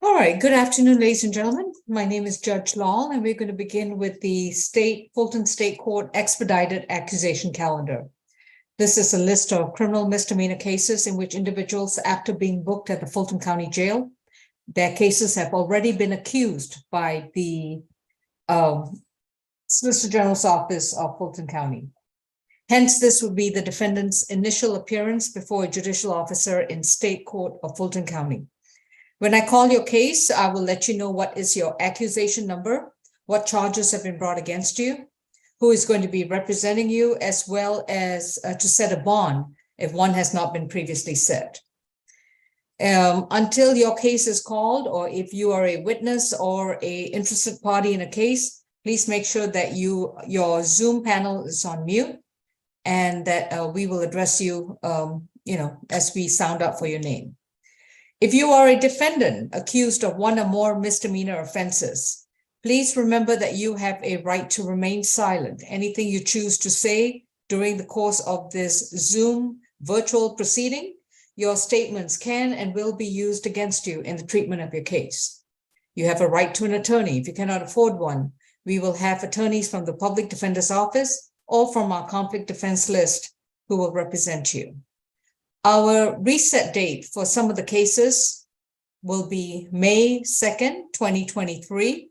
All right, good afternoon, ladies and gentlemen. My name is Judge Lal, and we're going to begin with the Fulton State Court Expedited Accusation Calendar. This is a list of criminal misdemeanor cases in which individuals, after being booked at the Fulton County Jail, their cases have already been accused by the Solicitor General's Office of Fulton County. Hence, this would be the defendant's initial appearance before a judicial officer in State Court of Fulton County. When I call your case, I will let you know what is your accusation number, what charges have been brought against you, who is going to be representing you, as well as to set a bond if one has not been previously set. Until your case is called, or if you are a witness or an interested party in a case, please make sure that your Zoom panel is on mute and that we will address you, as we sound out for your name. If you are a defendant accused of one or more misdemeanor offenses, please remember that you have a right to remain silent. Anything you choose to say during the course of this Zoom virtual proceeding, your statements can and will be used against you in the treatment of your case. You have a right to an attorney. If you cannot afford one, we will have attorneys from the Public Defender's Office or from our conflict defense list who will represent you. Our reset date for some of the cases will be May 2nd, 2023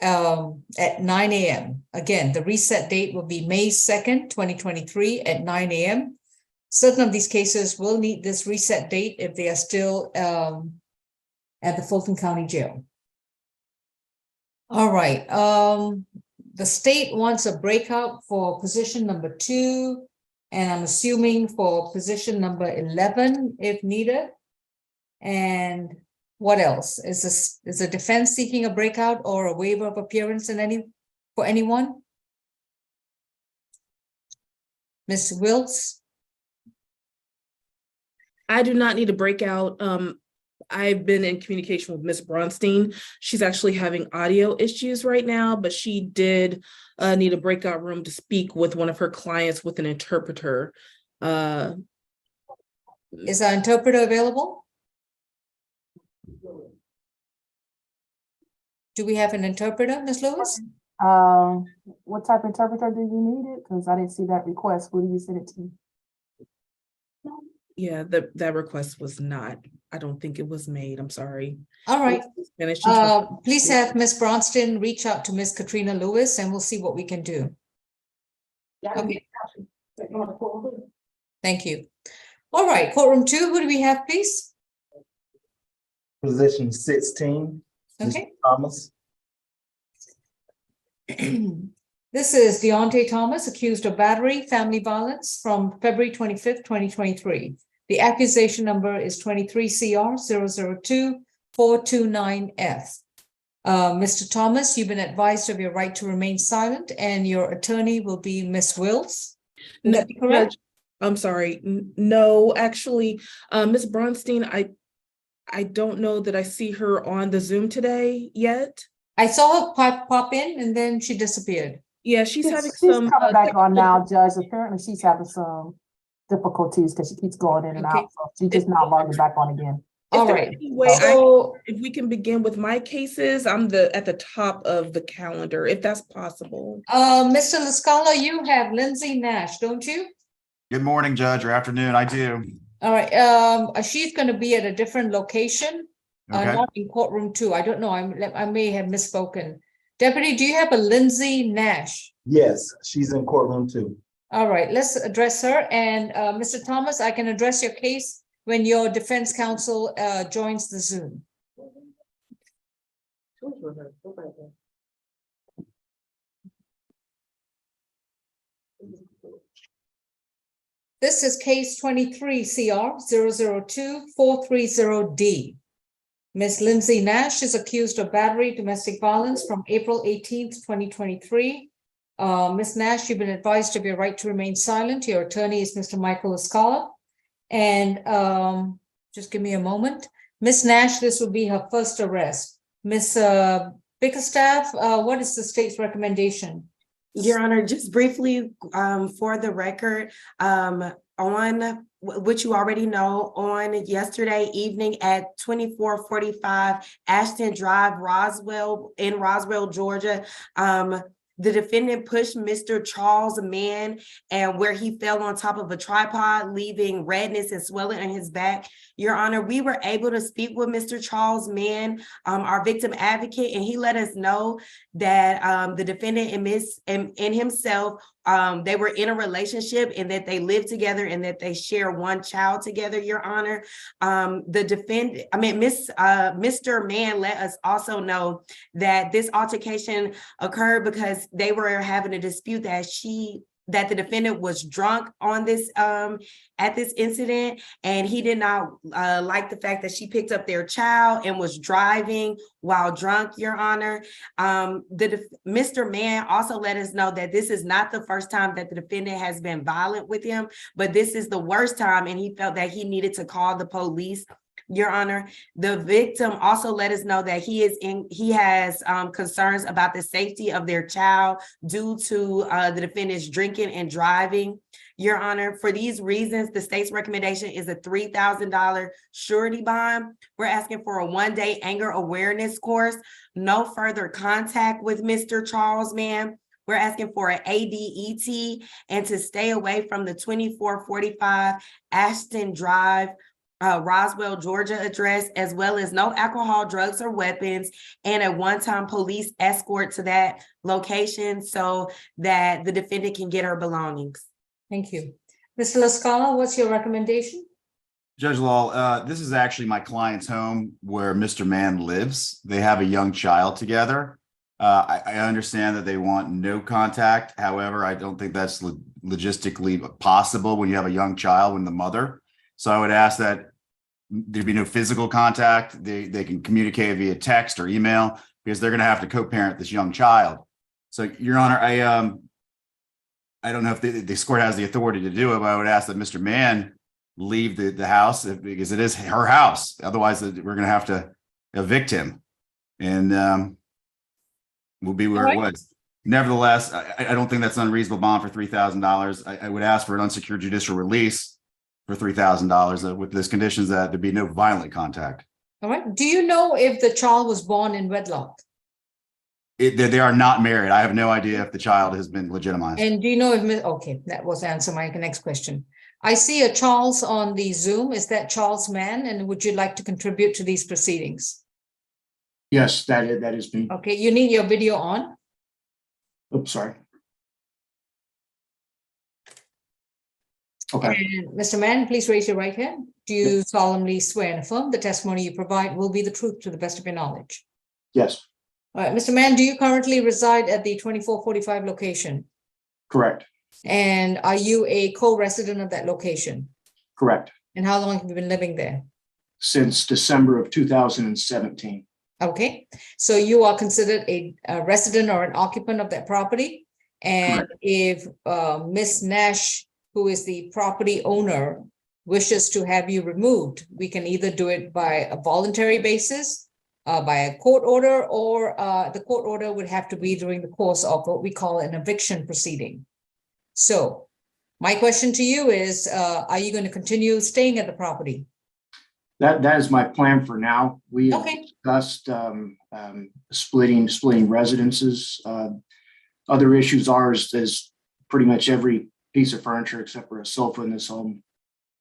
at 9 a.m. Again, the reset date will be May 2nd, 2023 at 9 a.m. Certain of these cases will need this reset date if they are still at the Fulton County Jail. All right. The state wants a breakout for position number 2. And I'm assuming for position number 11, if needed. And what else? Is the defense seeking a breakout or a waiver of appearance for anyone? Ms. Wiltz? I do not need a breakout. I've been in communication with Ms. Bronstein. She's actually having audio issues right now, but she did need a breakout room to speak with one of her clients with an interpreter. Is our interpreter available? Do we have an interpreter, Ms. Lewis? What type of interpreter do you need it? Because I didn't see that request. Who do you send it to? Yeah, that request was not, I don't think it was made. I'm sorry. All right. Please have Ms. Bronstein reach out to Ms. Katrina Lewis and we'll see what we can do. Okay. Thank you. All right, courtroom 2, who do we have, please? Position 16. Okay. Mr. Thomas. This is Deontay Thomas, accused of battery, family violence from February 25th, 2023. The accusation number is 23 CR 002-429F. Mr. Thomas, you've been advised of your right to remain silent, and your attorney will be Ms. Wills. Would that be correct? I'm sorry. No, actually, Ms. Bronstein, I don't know that I see her on the Zoom today yet. I saw her pop in and then she disappeared. Yeah, she's having coming back on now, Judge. Apparently she's having some difficulties because she keeps going in and out. So she just not logging back on again. All right. So if we can begin with my cases, I'm at the top of the calendar, if that's possible. Mr. Lascala, you have Lindsay Nash, don't you? Good morning, Judge, or afternoon. I do. All right. She's going to be at a different location, Okay. not in courtroom 2. I don't know. I may have misspoken. Deputy, do you have a Lindsay Nash? Yes, she's in courtroom 2. All right, let's address her. And Mr. Thomas, I can address your case when your defense counsel joins the Zoom. This is case 23 CR 002-430D. Ms. Lindsay Nash is accused of battery, domestic violence from April 18th, 2023. Ms. Nash, you've been advised of your right to remain silent. Your attorney is Mr. Michael Escala. And just give me a moment. Ms. Nash, this will be her first arrest. Ms. Bickerstaff, what is the state's recommendation? Your Honor, just briefly, for the record, on which you already know, on yesterday evening at 2445 Ashton Drive, Roswell, Georgia, the defendant pushed Mr. Charles Mann and where he fell on top of a tripod, leaving redness and swelling in his back. Your Honor, we were able to speak with Mr. Charles Mann, our victim advocate, and he let us know that the defendant and himself, they were in a relationship and that they live together and that they share one child together, Your Honor. Mr. Mann let us also know that this altercation occurred because they were having a dispute that the defendant was drunk on this at this incident, and he did not like the fact that she picked up their child and was driving while drunk, Your Honor. Mr. Mann also let us know that this is not the first time that the defendant has been violent with him, but this is the worst time, and he felt that he needed to call the police. Your Honor, the victim also let us know that he has concerns about the safety of their child due to the defendant's drinking and driving. Your Honor, for these reasons, the state's recommendation is a $3,000 surety bond. We're asking for a one-day anger awareness course, no further contact with Mr. Charles Mann. We're asking for an ADET and to stay away from the 2445 Ashton Drive, Roswell, Georgia address, as well as no alcohol, drugs, or weapons, and a one-time police escort to that location so that the defendant can get her belongings. Thank you. Mr. Lascala, what's your recommendation? Judge Law, this is actually my client's home where Mr. Mann lives. They have a young child together. I understand that they want no contact. However, I don't think that's logistically possible when you have a young child with the mother. So I would ask that there'd be no physical contact. They can communicate via text or email because they're going to have to co-parent this young child. So, Your Honor, I don't know if the court has the authority to do it, but I would ask that Mr. Mann leave the house because it is her house. Otherwise, we're going to have to evict him, and we'll be where it was. Nevertheless, I don't think that's an unreasonable bond for $3,000. I would ask for an unsecured judicial release for $3,000 with this conditions that there be no violent contact. All right. Do you know if the child was born in wedlock? They are not married. I have no idea if the child has been legitimized. And do you know if, okay, that was answer my next question. I see a Charles on the Zoom. Is that Charles Mann? And would you like to contribute to these proceedings? Yes, that is me. Okay, you need your video on. Oops, sorry. Okay. And Mr. Mann, please raise your right hand. Do you solemnly swear and affirm the testimony you provide will be the truth to the best of your knowledge? Yes, All right, Mr. Mann, do you currently reside at the 2445 location? correct, And are you a co-resident of that location? correct. And how long have you been living there? Since December of 2017. Okay, so you are considered a resident or an occupant of that property. And if Ms. Nash, who is the property owner, wishes to have you removed, we can either do it by a voluntary basis, by a court order, or the court order would have to be during the course of what we call an eviction proceeding. So my question to you is, are you going to continue staying at the property? That is my plan for now. We have discussed splitting residences. Other issues are is pretty much every piece of furniture except for a sofa in this home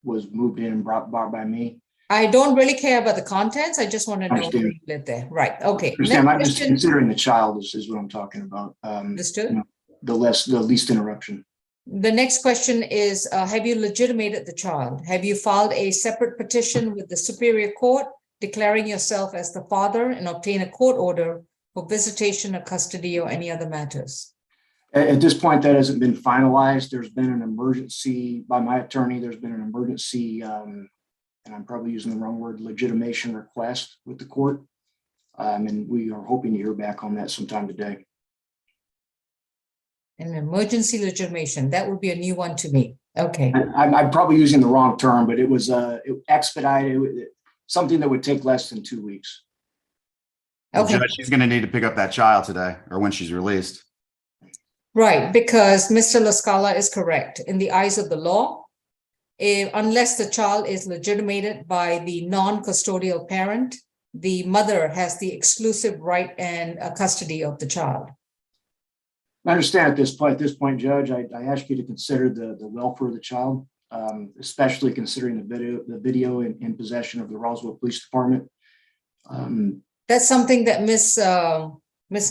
was moved in and brought by me. I don't really care about the contents. I just want to know where you live there. Right. Okay. I'm just considering the child is what I'm talking about. Understood. The least interruption. The next question is, have you legitimated the child? Have you filed a separate petition with the Superior Court declaring yourself as the father and obtain a court order for visitation or custody or any other matters? At this point, that hasn't been finalized. There's been an emergency by my attorney. There's been an emergency, and I'm probably using the wrong word, legitimation request with the court. And we are hoping to hear back on that sometime today. An emergency legitimation, that would be a new one to me. Okay. I'm probably using the wrong term, but it was expedited, something that would take less than 2 weeks. Okay. Judge, she's going to need to pick up that child today or when she's released. Right, because Mr. LaScala is correct. In the eyes of the law, unless the child is legitimated by the non-custodial parent, the mother has the exclusive right and custody of the child. I understand at this point, Judge, I ask you to consider the welfare of the child, especially considering the video in possession of the Roswell Police Department. That's something that Miss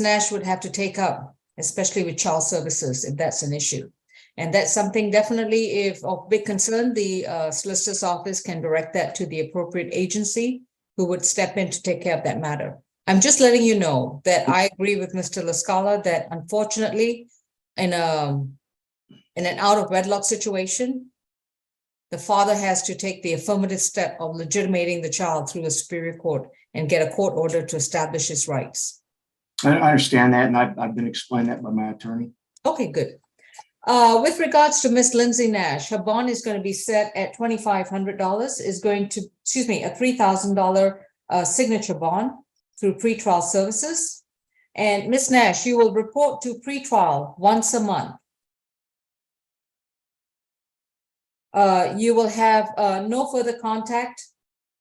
Nash would have to take up, especially with child services, if that's an issue. And that's something definitely, if of big concern, the solicitor's office can direct that to the appropriate agency who would step in to take care of that matter. I'm just letting you know that I agree with Mr. LaScala that unfortunately, in an out of wedlock situation, the father has to take the affirmative step of legitimating the child through a superior court and get a court order to establish his rights. I understand that, and I've been explained that by my attorney. Okay, good. With regards to Miss Lindsay Nash, her bond is going to be set at $2,500, is going to, excuse me, a $3,000 signature bond through pretrial services. And Miss Nash, you will report to pretrial once a month. You will have no further contact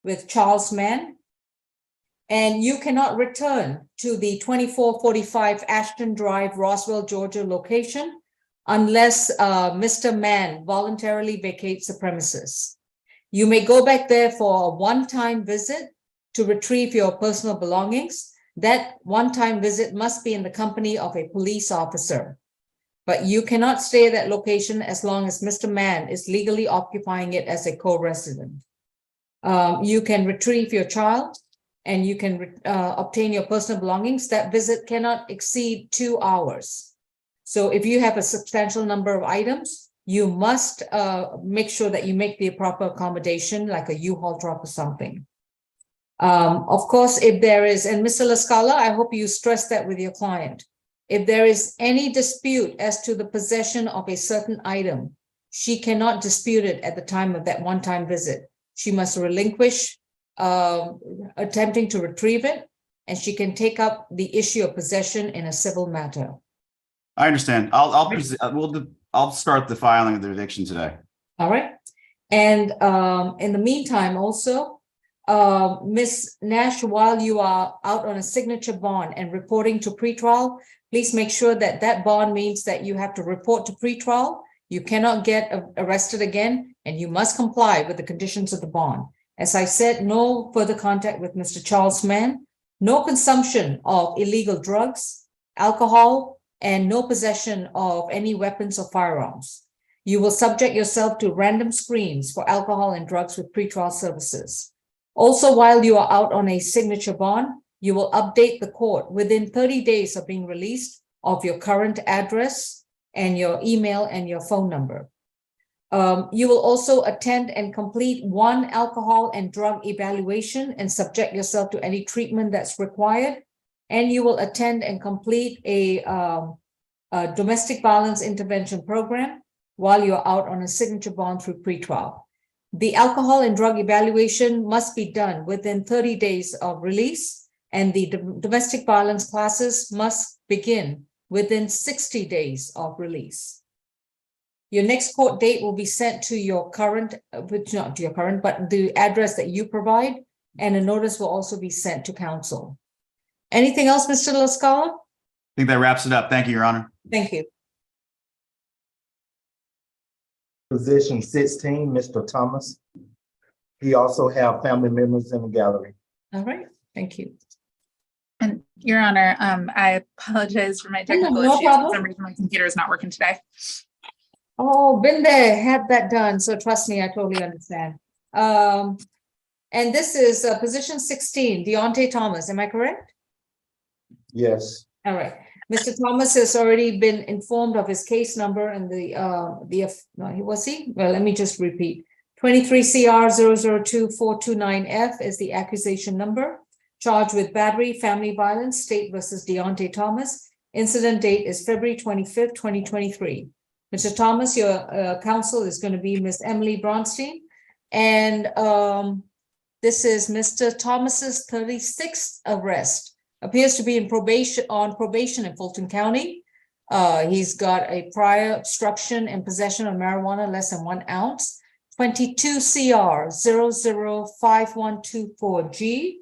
with Charles Mann, and you cannot return to the 2445 Ashton Drive, Roswell, Georgia location unless Mr. Mann voluntarily vacates the premises. You may go back there for a one-time visit to retrieve your personal belongings. That one-time visit must be in the company of a police officer. But you cannot stay at that location as long as Mr. Mann is legally occupying it as a co-resident. You can retrieve your child and you can obtain your personal belongings. That visit cannot exceed 2 hours. So if you have a substantial number of items, you must make sure that you make the proper accommodation, like a U-Haul truck or something. Of course, if there is, and Mr. LaScala, I hope you stress that with your client. If there is any dispute as to the possession of a certain item, she cannot dispute it at the time of that one-time visit. She must relinquish attempting to retrieve it, and she can take up the issue of possession in a civil matter. I understand. I'll start the filing of the eviction today. All right. And in the meantime, also, Ms. Nash, while you are out on a signature bond and reporting to pretrial, please make sure that that bond means that you have to report to pretrial. You cannot get arrested again, and you must comply with the conditions of the bond. As I said, no further contact with Mr. Charles Mann, no consumption of illegal drugs, alcohol, and no possession of any weapons or firearms. You will subject yourself to random screens for alcohol and drugs with pretrial services. Also, while you are out on a signature bond, you will update the court within 30 days of being released of your current address and your email and your phone number. You will also attend and complete one alcohol and drug evaluation and subject yourself to any treatment that's required. And you will attend and complete a domestic violence intervention program while you're out on a signature bond through pretrial. The alcohol and drug evaluation must be done within 30 days of release, and the domestic violence classes must begin within 60 days of release. Your next court date will be sent to your current, not to your current, but the address that you provide, and a notice will also be sent to counsel. Anything else, Mr. LaScala? I think that wraps it up. Thank you, Your Honor. Thank you. Position 16, Mr. Thomas. He also have family members in the gallery. All right, thank you. And Your Honor, I apologize for my technical no issues. problem. For some reason, my computer is not working today. Oh, been there, had that done. So trust me, I totally understand. And this is position 16, Deontay Thomas. Am I correct? Yes. All right. Mr. Thomas has already been informed of his case number and was he? Well, let me just repeat. 23 CR 002429F is the accusation number. Charged with battery, family violence, state versus Deontay Thomas. Incident date is February 25th, 2023. Mr. Thomas, your counsel is going to be Ms. Emily Bronstein. And this is Mr. Thomas's 36th arrest. Appears to be on probation in Fulton County. He's got a prior obstruction and possession of marijuana less than 1 ounce, 22 CR 005124G.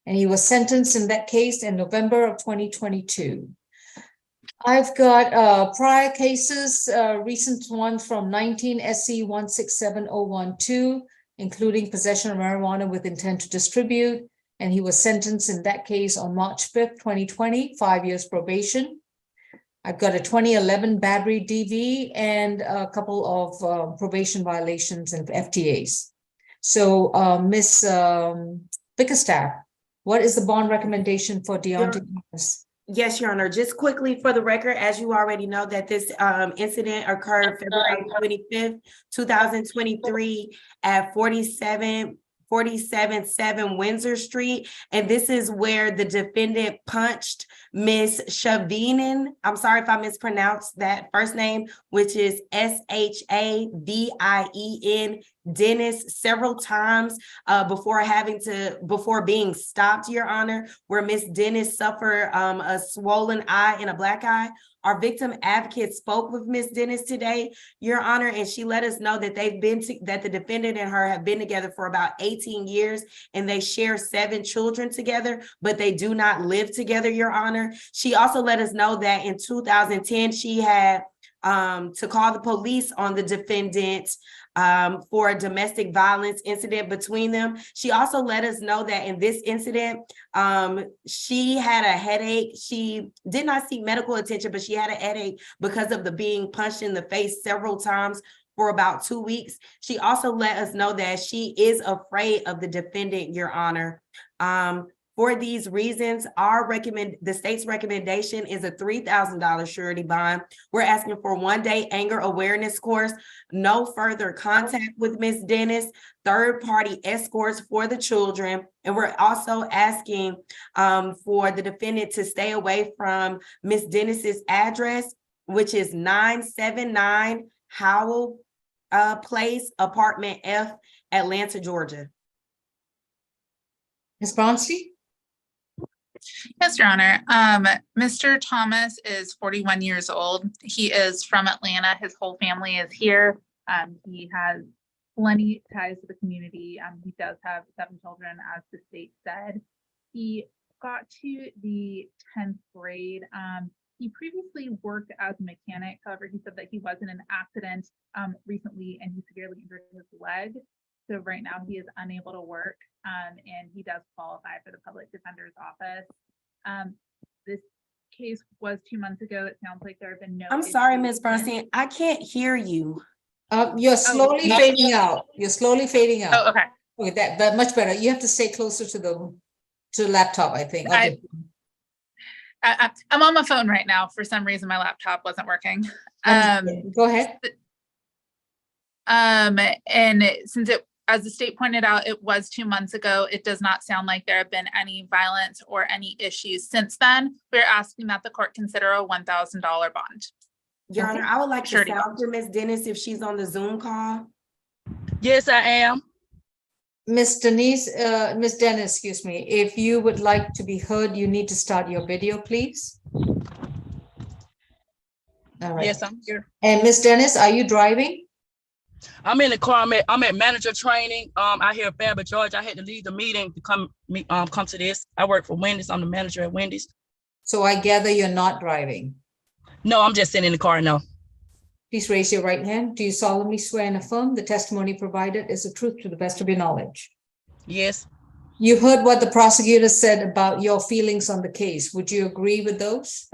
And he was sentenced in that case in November of 2022. I've got prior cases, recent ones from 19 SC 167012, including possession of marijuana with intent to distribute. And he was sentenced in that case on March 5th, 2020, 5 years probation. I've got a 2011 battery DV and a couple of probation violations and FTAs. So Ms. Bickerstaff, what is the bond recommendation for Deontay Thomas? Yes, Your Honor. Just quickly for the record, as you already know, that this incident occurred February 25th, 2023 at 477 Windsor Street. And this is where the defendant punched Miss Shavinen. I'm sorry if I mispronounced that first name, which is Shavien Dennis, several times before being stopped, Your Honor, where Miss Dennis suffered a swollen eye and a black eye. Our victim advocate spoke with Miss Dennis today, Your Honor, and she let us know that that the defendant and her have been together for about 18 years, and they share 7 children together, but they do not live together, Your Honor. She also let us know that in 2010, she had to call the police on the defendant for a domestic violence incident between them. She also let us know that in this incident, she had a headache. She did not seek medical attention, but she had a headache because of the being punched in the face several times for about 2 weeks. She also let us know that she is afraid of the defendant, Your Honor. For these reasons, the state's recommendation is a $3,000 surety bond. We're asking for 1-day anger awareness course, no further contact with Ms. Dennis, third-party escorts for the children, and we're also asking for the defendant to stay away from Ms. Dennis's address, which is 979 Howell Place, Apartment F, Atlanta, Georgia. Ms. Bronstein? Yes, Your Honor. Mr. Thomas is 41 years old. He is from Atlanta. His whole family is here. He has plenty ties to the community. He does have 7 children, as the state said. He got to the 10th grade. He previously worked as a mechanic. However, he said that he was in an accident recently and he severely injured his leg. So right now he is unable to work, and he does qualify for the public defender's office. This case was 2 months ago. It sounds like there have been no. I'm sorry, Ms. Bronstein, I can't hear you. You're slowly fading out. You're slowly fading out. Oh, okay. Okay, that much better. You have to stay closer to the laptop, I think. Okay. I'm on my phone right now. For some reason, my laptop wasn't working. Go ahead. And since as the state pointed out, it was 2 months ago, it does not sound like there have been any violence or any issues since then. We're asking that the court consider a $1,000 bond. Your Honor, I would like to sound for Ms. Dennis if she's on the Zoom call. Yes, I am. Miss Dennis, excuse me, if you would like to be heard, you need to start your video, please. All right. Yes, I'm here. And Miss Dennis, are you driving? I'm in the car. I'm at manager training. Out here in Fairburn, Georgia. I had to leave the meeting to come to this. I work for Wendy's. I'm the manager at Wendy's. So I gather you're not driving. No, I'm just sitting in the car now. Please raise your right hand. Do you solemnly swear and affirm the testimony provided is the truth to the best of your knowledge? Yes. You heard what the prosecutor said about your feelings on the case. Would you agree with those?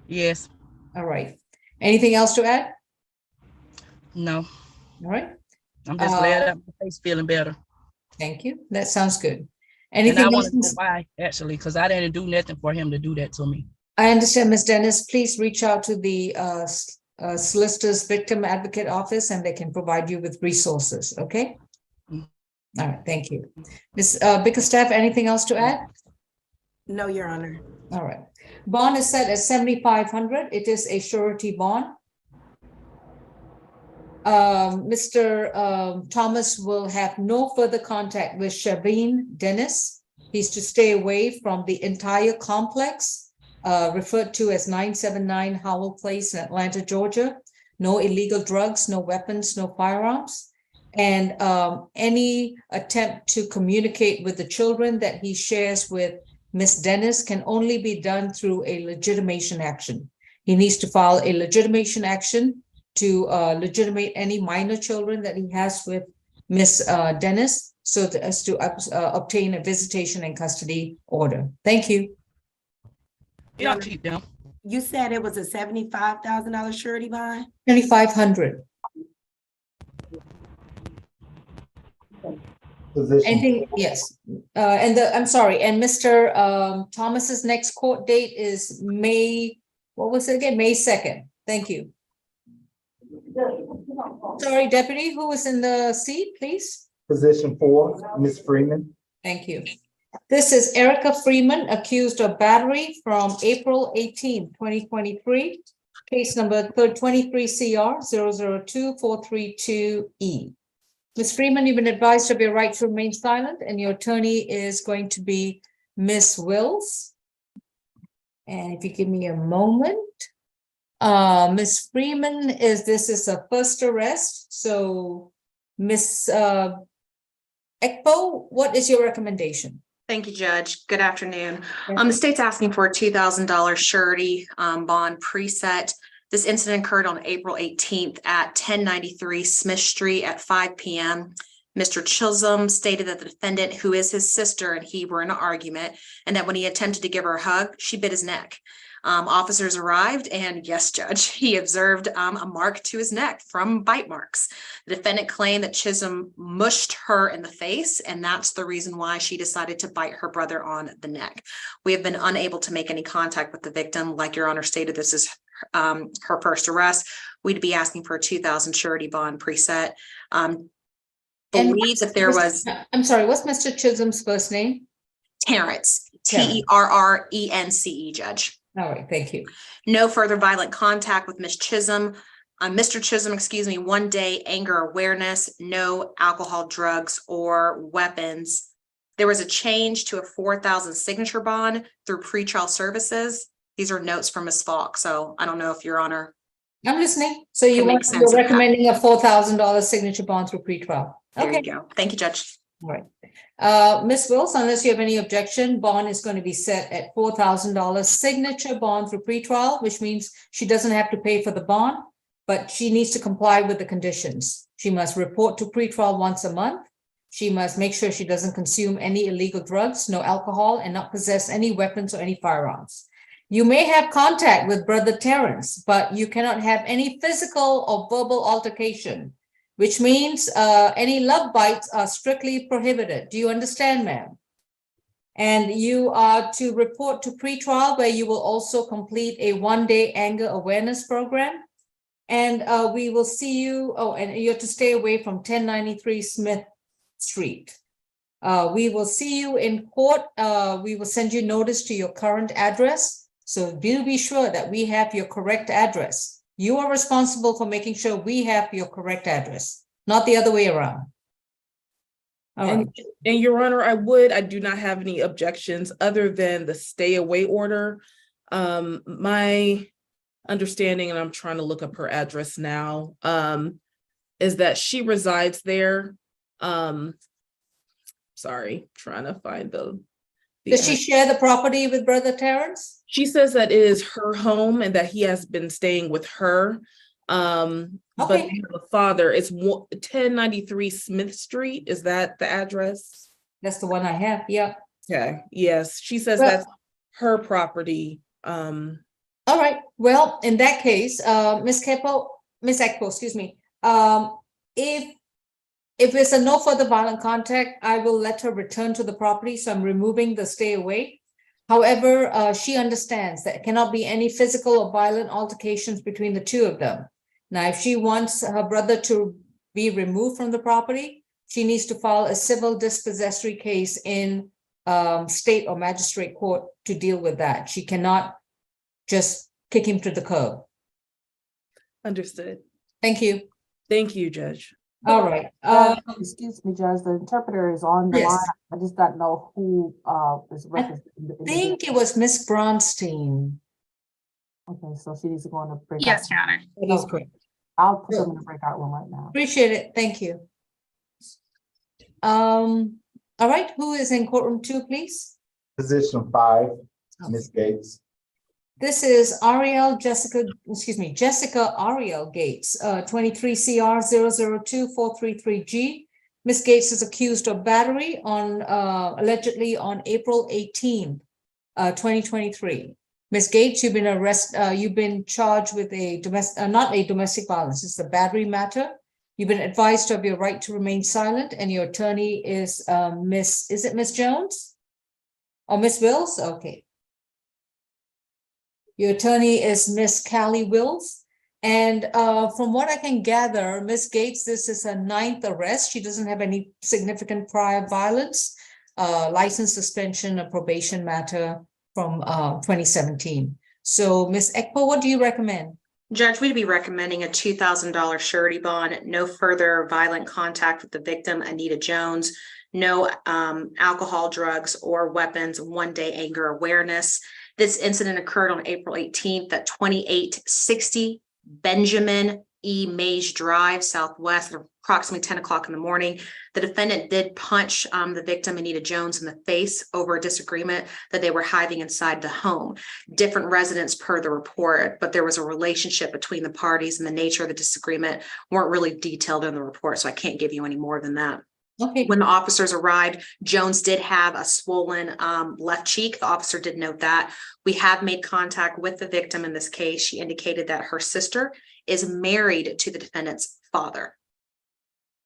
Yes. All right. Anything else to add? No. All right. I'm just glad that my face feeling better. Thank you. That sounds good. And Anything I want to know else? why, actually, because I didn't do nothing for him to do that to me. I understand, Ms. Dennis. Please reach out to the Solicitor's Victim Advocate Office and they can provide you with resources, okay? All right, thank you. Ms. Bickerstaff, anything else to add? No, Your Honor. All right. Bond is set at $7,500. It is a surety bond. Mr. Thomas will have no further contact with Shavien Dennis. He's to stay away from the entire complex, referred to as 979 Howell Place in Atlanta, Georgia. No illegal drugs, no weapons, no firearms. And any attempt to communicate with the children that he shares with Miss Dennis can only be done through a legitimation action. He needs to file a legitimation action to legitimate any minor children that he has with Miss Dennis, so as to obtain a visitation and custody order. Thank you. You don't keep them. You said it was a $75,000 surety bond? 2,500. Position, Anything? Yes. I'm sorry. And Mr. Thomas's next court date is May, what was it again? May 2nd. Thank you. Sorry, Deputy, who was in the seat, please? position 4, Ms. Freeman. Thank you. This is Erica Freeman, accused of battery from April 18, 2023. Case number 23 CR 002-432E. Ms. Freeman, you've been advised of your right to remain silent, and your attorney is going to be Ms. Wills. And if you give me a moment. Ms. Freeman, this is a first arrest. So Ms. Ekpo, what is your recommendation? Thank you, Judge. Good afternoon. The state's asking for a $2,000 surety bond preset. This incident occurred on April 18th at 1093 Smith Street at 5 p.m. Mr. Chisholm stated that the defendant, who is his sister, and he were in an argument, and that when he attempted to give her a hug, she bit his neck. Officers arrived, and yes, Judge, he observed a mark to his neck from bite marks. The defendant claimed that Chisholm mushed her in the face, and that's the reason why she decided to bite her brother on the neck. We have been unable to make any contact with the victim. Like Your Honor stated, this is her first arrest. We'd be asking for a $2,000 surety bond preset. Believe that there was. I'm sorry, what's Mr. Chisholm's first name? Terrence, Terrence, Judge. All right, thank you. No further violent contact with Ms. Chisholm. Mr. Chisholm, 1 day anger awareness, no alcohol, drugs, or weapons. There was a change to a 4,000 signature bond through pretrial services. These are notes from Ms. Falk, so I don't know if Your Honor. I'm listening. So you're recommending a $4,000 signature bond through pretrial. There Okay. you go. Thank you, Judge. All right. Ms. Wills, unless you have any objection, bond is going to be set at $4,000 signature bond through pretrial, which means she doesn't have to pay for the bond, but she needs to comply with the conditions. She must report to pretrial once a month. She must make sure she doesn't consume any illegal drugs, no alcohol, and not possess any weapons or any firearms. You may have contact with Brother Terrence, but you cannot have any physical or verbal altercation, which means any love bites are strictly prohibited. Do you understand, ma'am? And you are to report to pretrial, where you will also complete a 1-day anger awareness program. And we will see you, and you're to stay away from 1093 Smith Street. We will see you in court. We will send you notice to your current address. So do be sure that we have your correct address. You are responsible for making sure we have your correct address, not the other way around. All right. And Your Honor, I do not have any objections other than the stay away order. My understanding, and I'm trying to look up her address now, is that she resides there. Sorry, trying to find the Does she share the property with Brother Terrence? She says that it is her home and that he has been staying with her. But the father is 1093 Smith Street. Is that the address? That's the one I have. Yeah. Okay. Yes. She says that's her property. All right. Well, in that case, Ms. Ekpo, excuse me. If it's a no further violent contact, I will let her return to the property. So I'm removing the stay away. However, she understands that it cannot be any physical or violent altercations between the two of them. Now, if she wants her brother to be removed from the property, she needs to file a civil dispossessory case in state or magistrate court to deal with that. She cannot just kick him to the curb. Understood. Thank you. Thank you, Judge. All right. Excuse me, Judge, the interpreter is on the Yes. line. I just don't know who is I representing. the think it was Miss Bronstein. Okay, so she needs to go in the breakout. Yes, Your Honor. That is Okay. correct. I'll put them in the breakout room right now. Appreciate it. Thank you. All right, who is in courtroom 2, please? Position 5, Ms. Gates. This is Jessica Ariel Gates, 23 CR 002-433G. Ms. Gates is accused of battery on allegedly on April 18th, 2023. Ms. Gates, you've been charged with a not a domestic violence, it's a battery matter. You've been advised of your right to remain silent, and your attorney is Miss Jones? Or Miss Wills? Okay. Your attorney is Miss Callie Wills. And from what I can gather, Miss Gates, this is her 9th arrest. She doesn't have any significant prior violence, license suspension, a probation matter from 2017. So Miss Ekpo, what do you recommend? Judge, we'd be recommending a $2,000 surety bond, no further violent contact with the victim, Anita Jones, no alcohol, drugs, or weapons, 1-day anger awareness. This incident occurred on April 18th at 2860 Benjamin E. Mays Drive, Southwest, at approximately 10 o'clock in the morning. The defendant did punch the victim, Anita Jones, in the face over a disagreement that they were having inside the home. Different residents per the report, but there was a relationship between the parties, and the nature of the disagreement weren't really detailed in the report, so I can't give you any more than that. Okay. When the officers arrived, Jones did have a swollen left cheek. The officer did note that. We have made contact with the victim in this case. She indicated that her sister is married to the defendant's father.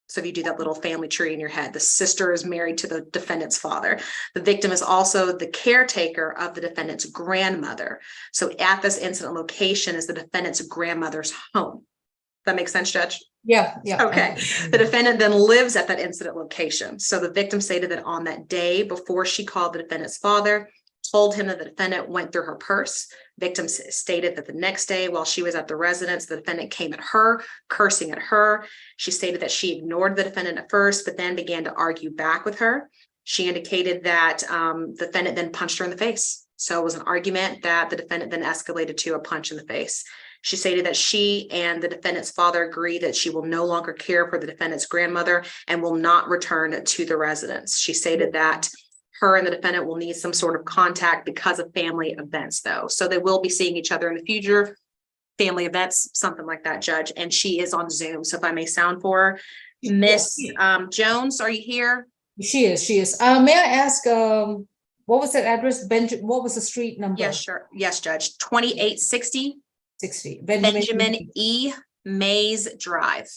So if you do that little family tree in your head, the sister is married to the defendant's father. The victim is also the caretaker of the defendant's grandmother. So at this incident location is the defendant's grandmother's home. That makes sense, Judge? Yeah. Okay. The defendant then lives at that incident location. So the victim stated that on that day before she called the defendant's father, told him that the defendant went through her purse. Victim stated that the next day while she was at the residence, the defendant came at her, cursing at her. She stated that she ignored the defendant at first, but then began to argue back with her. She indicated that the defendant then punched her in the face. So it was an argument that the defendant then escalated to a punch in the face. She stated that she and the defendant's father agree that she will no longer care for the defendant's grandmother and will not return to the residence. She stated that her and the defendant will need some sort of contact because of family events, though. So they will be seeing each other in the future, family events, something like that, Judge. And she is on Zoom. So if I may sound for her, Miss Jones, are you here? She is. May I ask, what was that address? What was the street number? Yes, sure. Yes, Judge. 2860 60. Benjamin E. Mays Drive.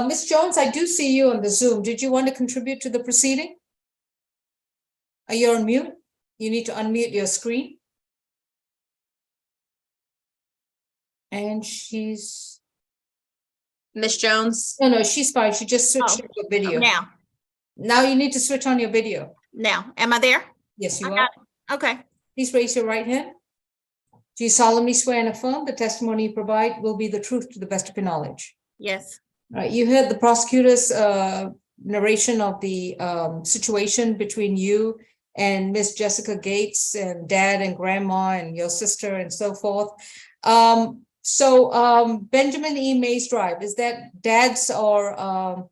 Miss Jones, I do see you on the Zoom. Did you want to contribute to the proceeding? Are you on mute? You need to unmute your screen. And she's... Miss Jones. No, she's fine. She just switched to your video. Now you need to switch on your video. Now, am I there? Yes, you are. Okay. Please raise your right hand. Do you solemnly swear and affirm the testimony you provide will be the truth to the best of your knowledge? Yes. All right, you heard the prosecutor's narration of the situation between you and Miss Jessica Gates and dad and grandma and your sister and so forth. Benjamin E. Mays Drive, is that dad's or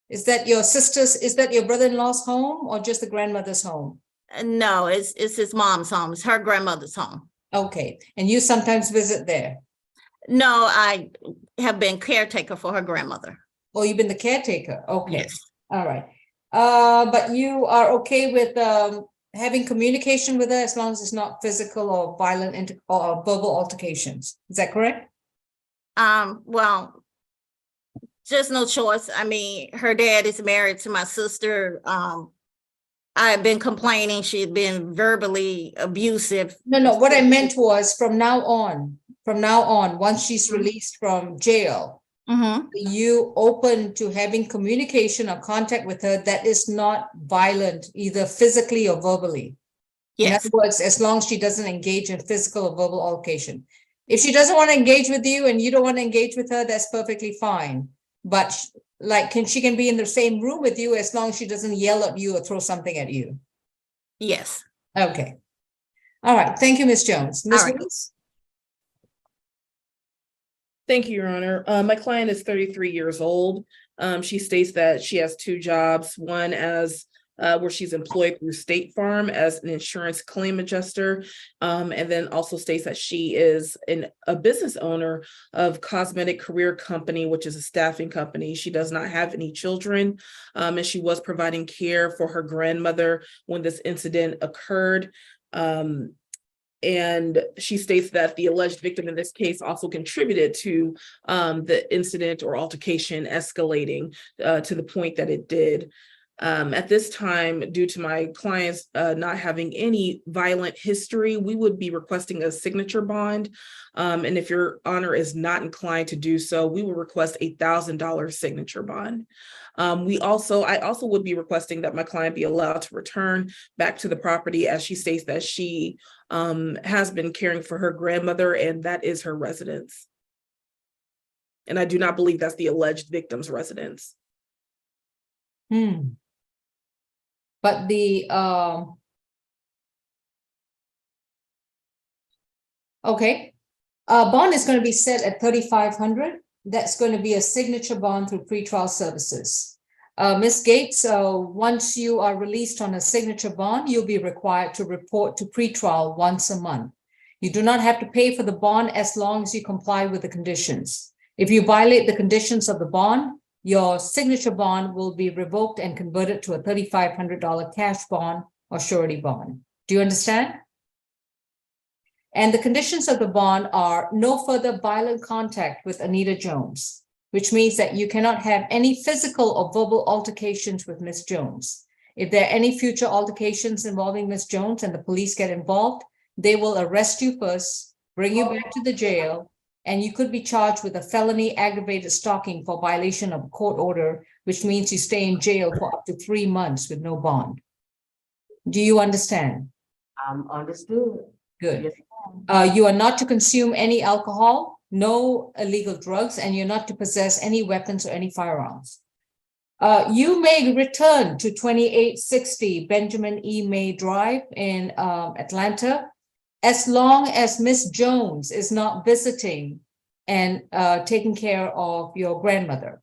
is that your sister's, is that your brother-in-law's home or just the grandmother's home? No, it's his mom's home. It's her grandmother's home. Okay, and you sometimes visit there? No, I have been caretaker for her grandmother. Oh, you've been the caretaker? Okay. Yes. All right. But you are okay with having communication with her as long as it's not physical or violent or verbal altercations. Is that correct? Well, just no choice. I mean, her dad is married to my sister. I have been complaining. She had been verbally abusive. No, what I meant was from now on, once she's released from jail, you open to having communication or contact with her that is not violent, either physically or verbally. Yes. In other words, as long as she doesn't engage in physical or verbal altercation. If she doesn't want to engage with you and you don't want to engage with her, that's perfectly fine. But like, she can be in the same room with you as long as she doesn't yell at you or throw something at you. Yes. Okay. All right. Thank you, Ms. Jones. Ms. All right. Willis? Thank you, Your Honor. My client is 33 years old. She states that she has two jobs, one as where she's employed through State Farm as an insurance claim adjuster, and then also states that she is a business owner of Cosmetic Career Company, which is a staffing company. She does not have any children, and she was providing care for her grandmother when this incident occurred. And she states that the alleged victim in this case also contributed to the incident or altercation escalating to the point that it did. At this time, due to my clients not having any violent history, we would be requesting a signature bond. And if Your Honor is not inclined to do so, we will request $1,000 signature bond. I also would be requesting that my client be allowed to return back to the property, as she states that she has been caring for her grandmother and that is her residence. And I do not believe that's the alleged victim's residence. But the okay, bond is going to be set at $3,500. That's going to be a signature bond through pretrial services. Ms. Gates, once you are released on a signature bond, you'll be required to report to pretrial once a month. You do not have to pay for the bond as long as you comply with the conditions. If you violate the conditions of the bond, your signature bond will be revoked and converted to a $3,500 cash bond or surety bond. Do you understand? And the conditions of the bond are no further violent contact with Anita Jones, which means that you cannot have any physical or verbal altercations with Ms. Jones. If there are any future altercations involving Ms. Jones and the police get involved, they will arrest you first, bring you back to the jail, and you could be charged with a felony aggravated stalking for violation of a court order, which means you stay in jail for up to 3 months with no bond. Do you understand? Understood. Good. Yes. You are not to consume any alcohol, no illegal drugs, and you're not to possess any weapons or any firearms. You may return to 2860 Benjamin E. May Drive in Atlanta, as long as Miss Jones is not visiting and taking care of your grandmother.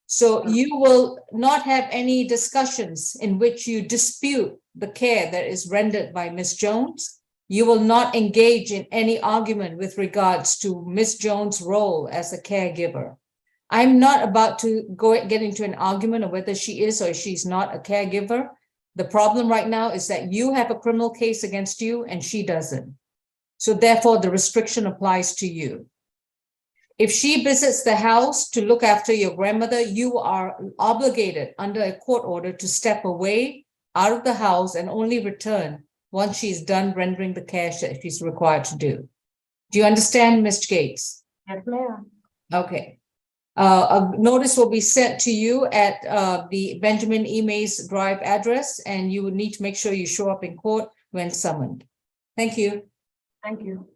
So you will not have any discussions in which you dispute the care that is rendered by Miss Jones. You will not engage in any argument with regards to Miss Jones' role as a caregiver. I'm not about to get into an argument of whether she is or she's not a caregiver. The problem right now is that you have a criminal case against you and she doesn't. So therefore, the restriction applies to you. If she visits the house to look after your grandmother, you are obligated under a court order to step away out of the house and only return once she's done rendering the care that she's required to do. Do you understand, Ms. Gates? Yes, ma'am. Okay. A notice will be sent to you at the Benjamin E. Mays Drive address, and you would need to make sure you show up in court when summoned. Thank you. Thank you.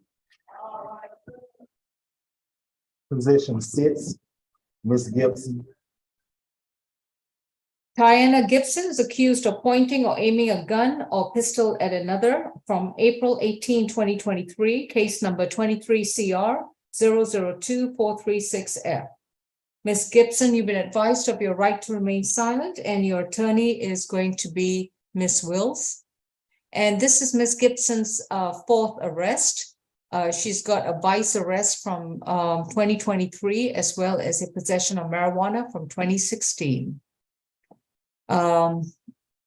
Position 6, Ms. Gibson. Diana Gibson is accused of pointing or aiming a gun or pistol at another from April 18, 2023, case number 23 CR 002436F. Ms. Gibson, you've been advised of your right to remain silent, and your attorney is going to be Ms. Wills. And this is Ms. Gibson's fourth arrest. She's got a vice arrest from 2023, as well as a possession of marijuana from 2016.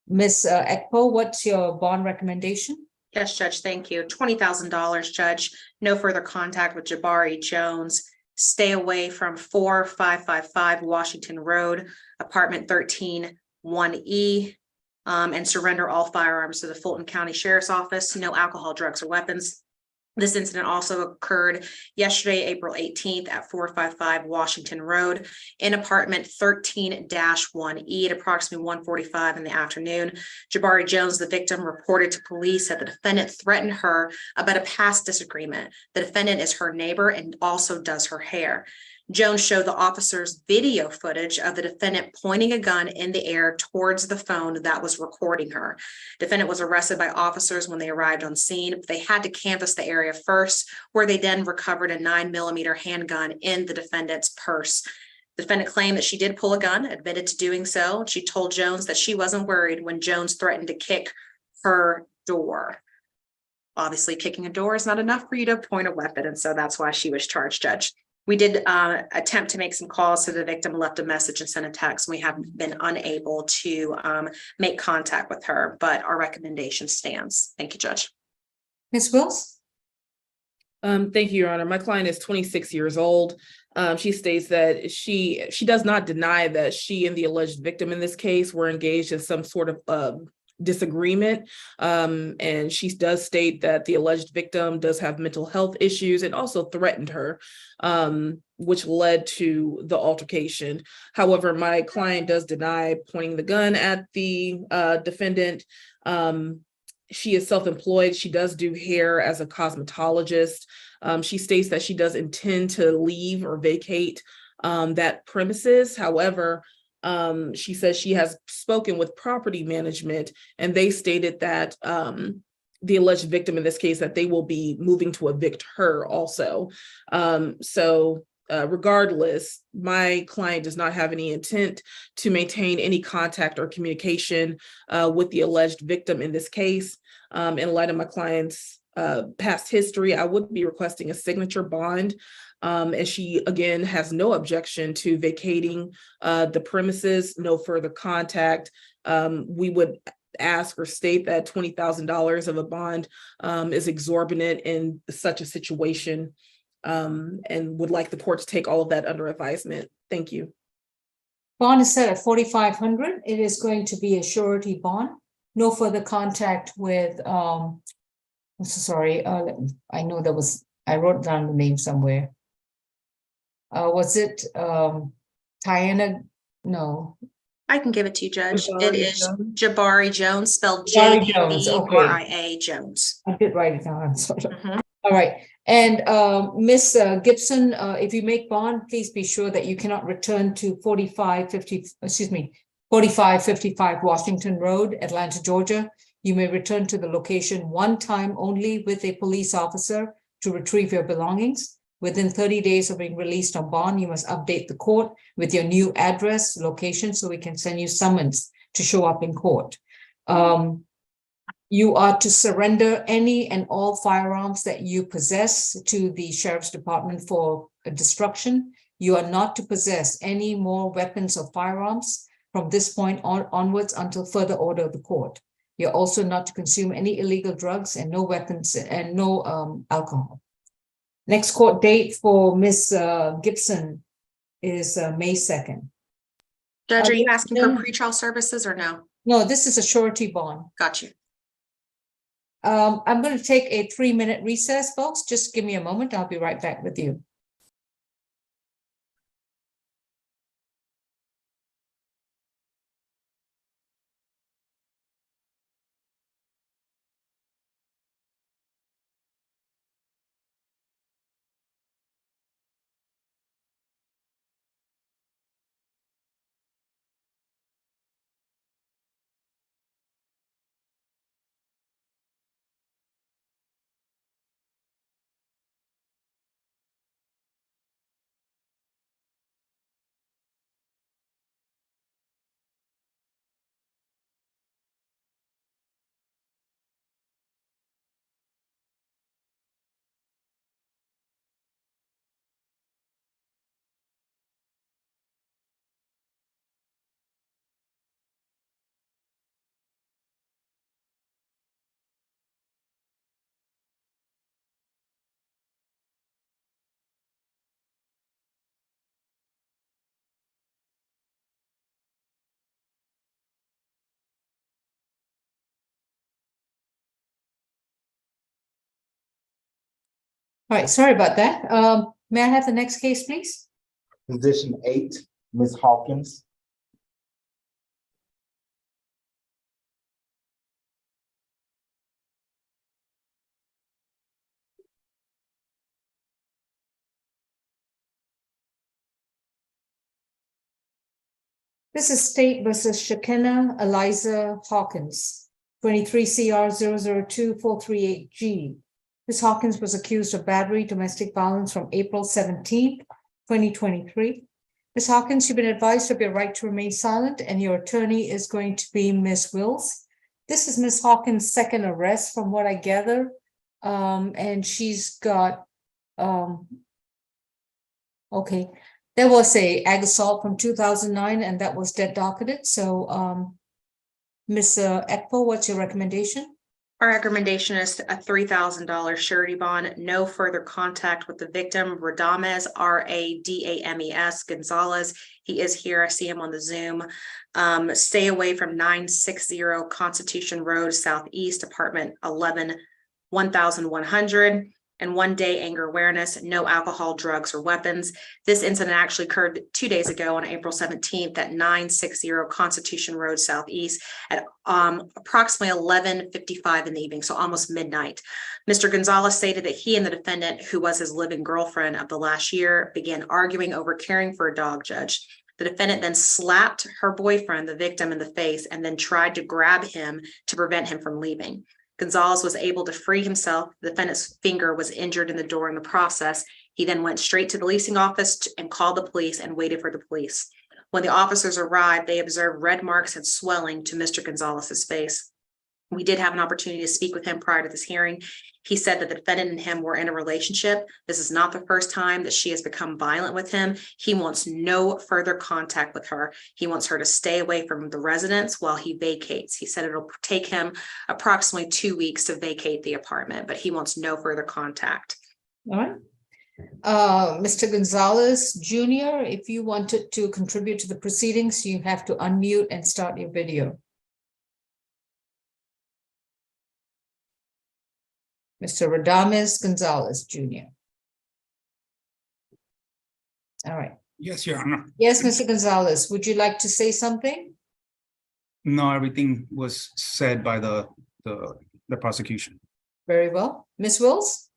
Ms. Ekpo, what's your bond recommendation? Yes, Judge, thank you. $20,000, Judge. No further contact with Jabari Jones. Stay away from 4555 Washington Road, apartment 13 1E, and surrender all firearms to the Fulton County Sheriff's Office. No alcohol, drugs, or weapons. This incident also occurred yesterday, April 18th at 455 Washington Road in apartment 13-1E at approximately 1:45 in the afternoon. Jabari Jones, the victim, reported to police that the defendant threatened her about a past disagreement. The defendant is her neighbor and also does her hair. Jones showed the officers video footage of the defendant pointing a gun in the air towards the phone that was recording her. Defendant was arrested by officers when they arrived on scene. They had to canvass the area first, where they then recovered a 9mm handgun in the defendant's purse. The defendant claimed that she did pull a gun, admitted to doing so. She told Jones that she wasn't worried when Jones threatened to kick her door. Obviously, kicking a door is not enough for you to point a weapon, and so that's why she was charged, Judge. We did attempt to make some calls to the victim, left a message and sent a text. We have been unable to make contact with her, but our recommendation stands. Thank you, Judge. Ms. Wills? Thank you, Your Honor. My client is 26 years old. She states that she does not deny that she and the alleged victim in this case were engaged in some sort of disagreement. And she does state that the alleged victim does have mental health issues and also threatened her, which led to the altercation. However, my client does deny pointing the gun at the defendant. She is self-employed. She does do hair as a cosmetologist. She states that she does intend to leave or vacate that premises. However, she says she has spoken with property management and they stated that the alleged victim in this case, that they will be moving to evict her also. Regardless, my client does not have any intent to maintain any contact or communication with the alleged victim in this case. In light of my client's past history, I would be requesting a signature bond. And she, again, has no objection to vacating the premises, no further contact. We would ask or state that $20,000 of a bond is exorbitant in such a situation, and would like the court to take all of that under advisement. Thank you. Bond is set at 4,500. It is going to be a surety bond. No further contact with, I'm so sorry, I know there was, I wrote down the name somewhere. Was it Tiana? No. I can give it to you, Judge. Jabari It is Jones. Jabari Jones, spelled Jabari Jones, J-A-B-R-I-A Jones. I did write it down. I'm sorry. Mhm. All right. And Miss Gibson, if you make bond, please be sure that you cannot return to 4555 Washington Road, Atlanta, Georgia. You may return to the location one time only with a police officer to retrieve your belongings. Within 30 days of being released on bond, you must update the court with your new address, location, so we can send you summons to show up in court. You are to surrender any and all firearms that you possess to the Sheriff's Department for destruction. You are not to possess any more weapons or firearms from this point onwards until further order of the court. You're also not to consume any illegal drugs and no weapons and no alcohol. Next court date for Miss Gibson is May 2nd. Judge, are you asking for pretrial services or no? No, this is a surety bond. Got you. I'm going to take a 3-minute recess, folks. Just give me a moment. I'll be right back with you. All right, sorry about that. May I have the next case, please? Position 8, Ms. Hawkins. This is State versus Shekinah Eliza Hawkins, 23 CR 002-438G. Ms. Hawkins was accused of battery, domestic violence from April 17th, 2023. Ms. Hawkins, you've been advised of your right to remain silent, and your attorney is going to be Ms. Wills. This is Ms. Hawkins' second arrest, from what I gather, and she's got, okay. There was a ag assault from 2009, and that was dead docketed. So, Ms. Ekpo, what's your recommendation? Our recommendation is a $3,000 surety bond, no further contact with the victim, Radames, Radames Gonzalez. He is here. I see him on the Zoom. Stay away from 960 Constitution Road, Southeast, apartment 11, 1100. And 1 day anger awareness, no alcohol, drugs, or weapons. This incident actually occurred 2 days ago on April 17th at 960 Constitution Road Southeast at approximately 11:55 in the evening, so almost midnight. Mr. Gonzalez stated that he and the defendant, who was his living girlfriend of the last year, began arguing over caring for a dog judge. The defendant then slapped her boyfriend, the victim, in the face and then tried to grab him to prevent him from leaving. Gonzalez was able to free himself. The defendant's finger was injured in the door in the process. He then went straight to the leasing office and called the police and waited for the police. When the officers arrived, they observed red marks and swelling to Mr. Gonzalez's face. We did have an opportunity to speak with him prior to this hearing. He said that the defendant and him were in a relationship. This is not the first time that she has become violent with him. He wants no further contact with her. He wants her to stay away from the residence while he vacates. He said it'll take him approximately 2 weeks to vacate the apartment, but he wants no further contact. All right. Mr. Gonzalez Jr., if you wanted to contribute to the proceedings, you have to unmute and start your video. Mr. Radames Gonzalez Jr. All right. Yes, Your Honor. Yes, Mr. Gonzalez, would you like to say something? No, everything was said by the prosecution. Very well. Ms. Wills?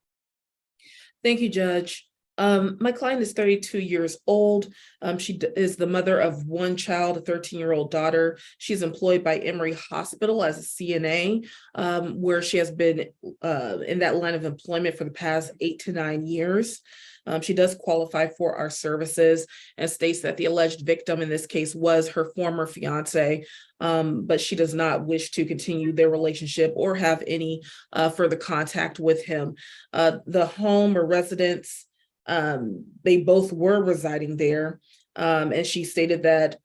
Thank you, Judge. My client is 32 years old. She is the mother of one child, a 13-year-old daughter. She's employed by Emory Hospital as a CNA, where she has been in that line of employment for the past 8 to 9 years. She does qualify for our services and states that the alleged victim in this case was her former fiance, but she does not wish to continue their relationship or have any further contact with him. The home or residence, they both were residing there, and she stated that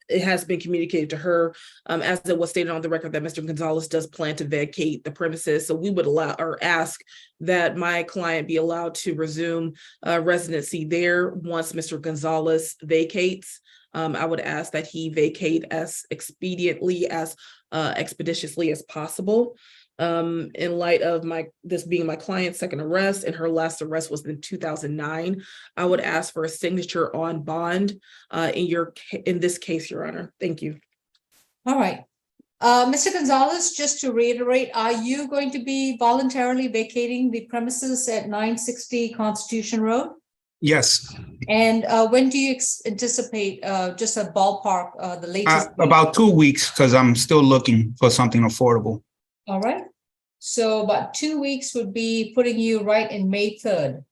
it has been communicated to her, as it was stated on the record, that Mr. Gonzalez does plan to vacate the premises. So we would allow or ask that my client be allowed to resume residency there once Mr. Gonzalez vacates. I would ask that he vacate as expeditiously as expeditiously as possible. In light of this being my client's second arrest, and her last arrest was in 2009, I would ask for a signature on bond in this case, Your Honor. Thank you. All right. Mr. Gonzalez, just to reiterate, are you going to be voluntarily vacating the premises at 960 Constitution Road? Yes. And when do you anticipate, just a ballpark, the latest? About 2 weeks, because I'm still looking for something affordable. All right. So about 2 weeks would be putting you right in May 3rd.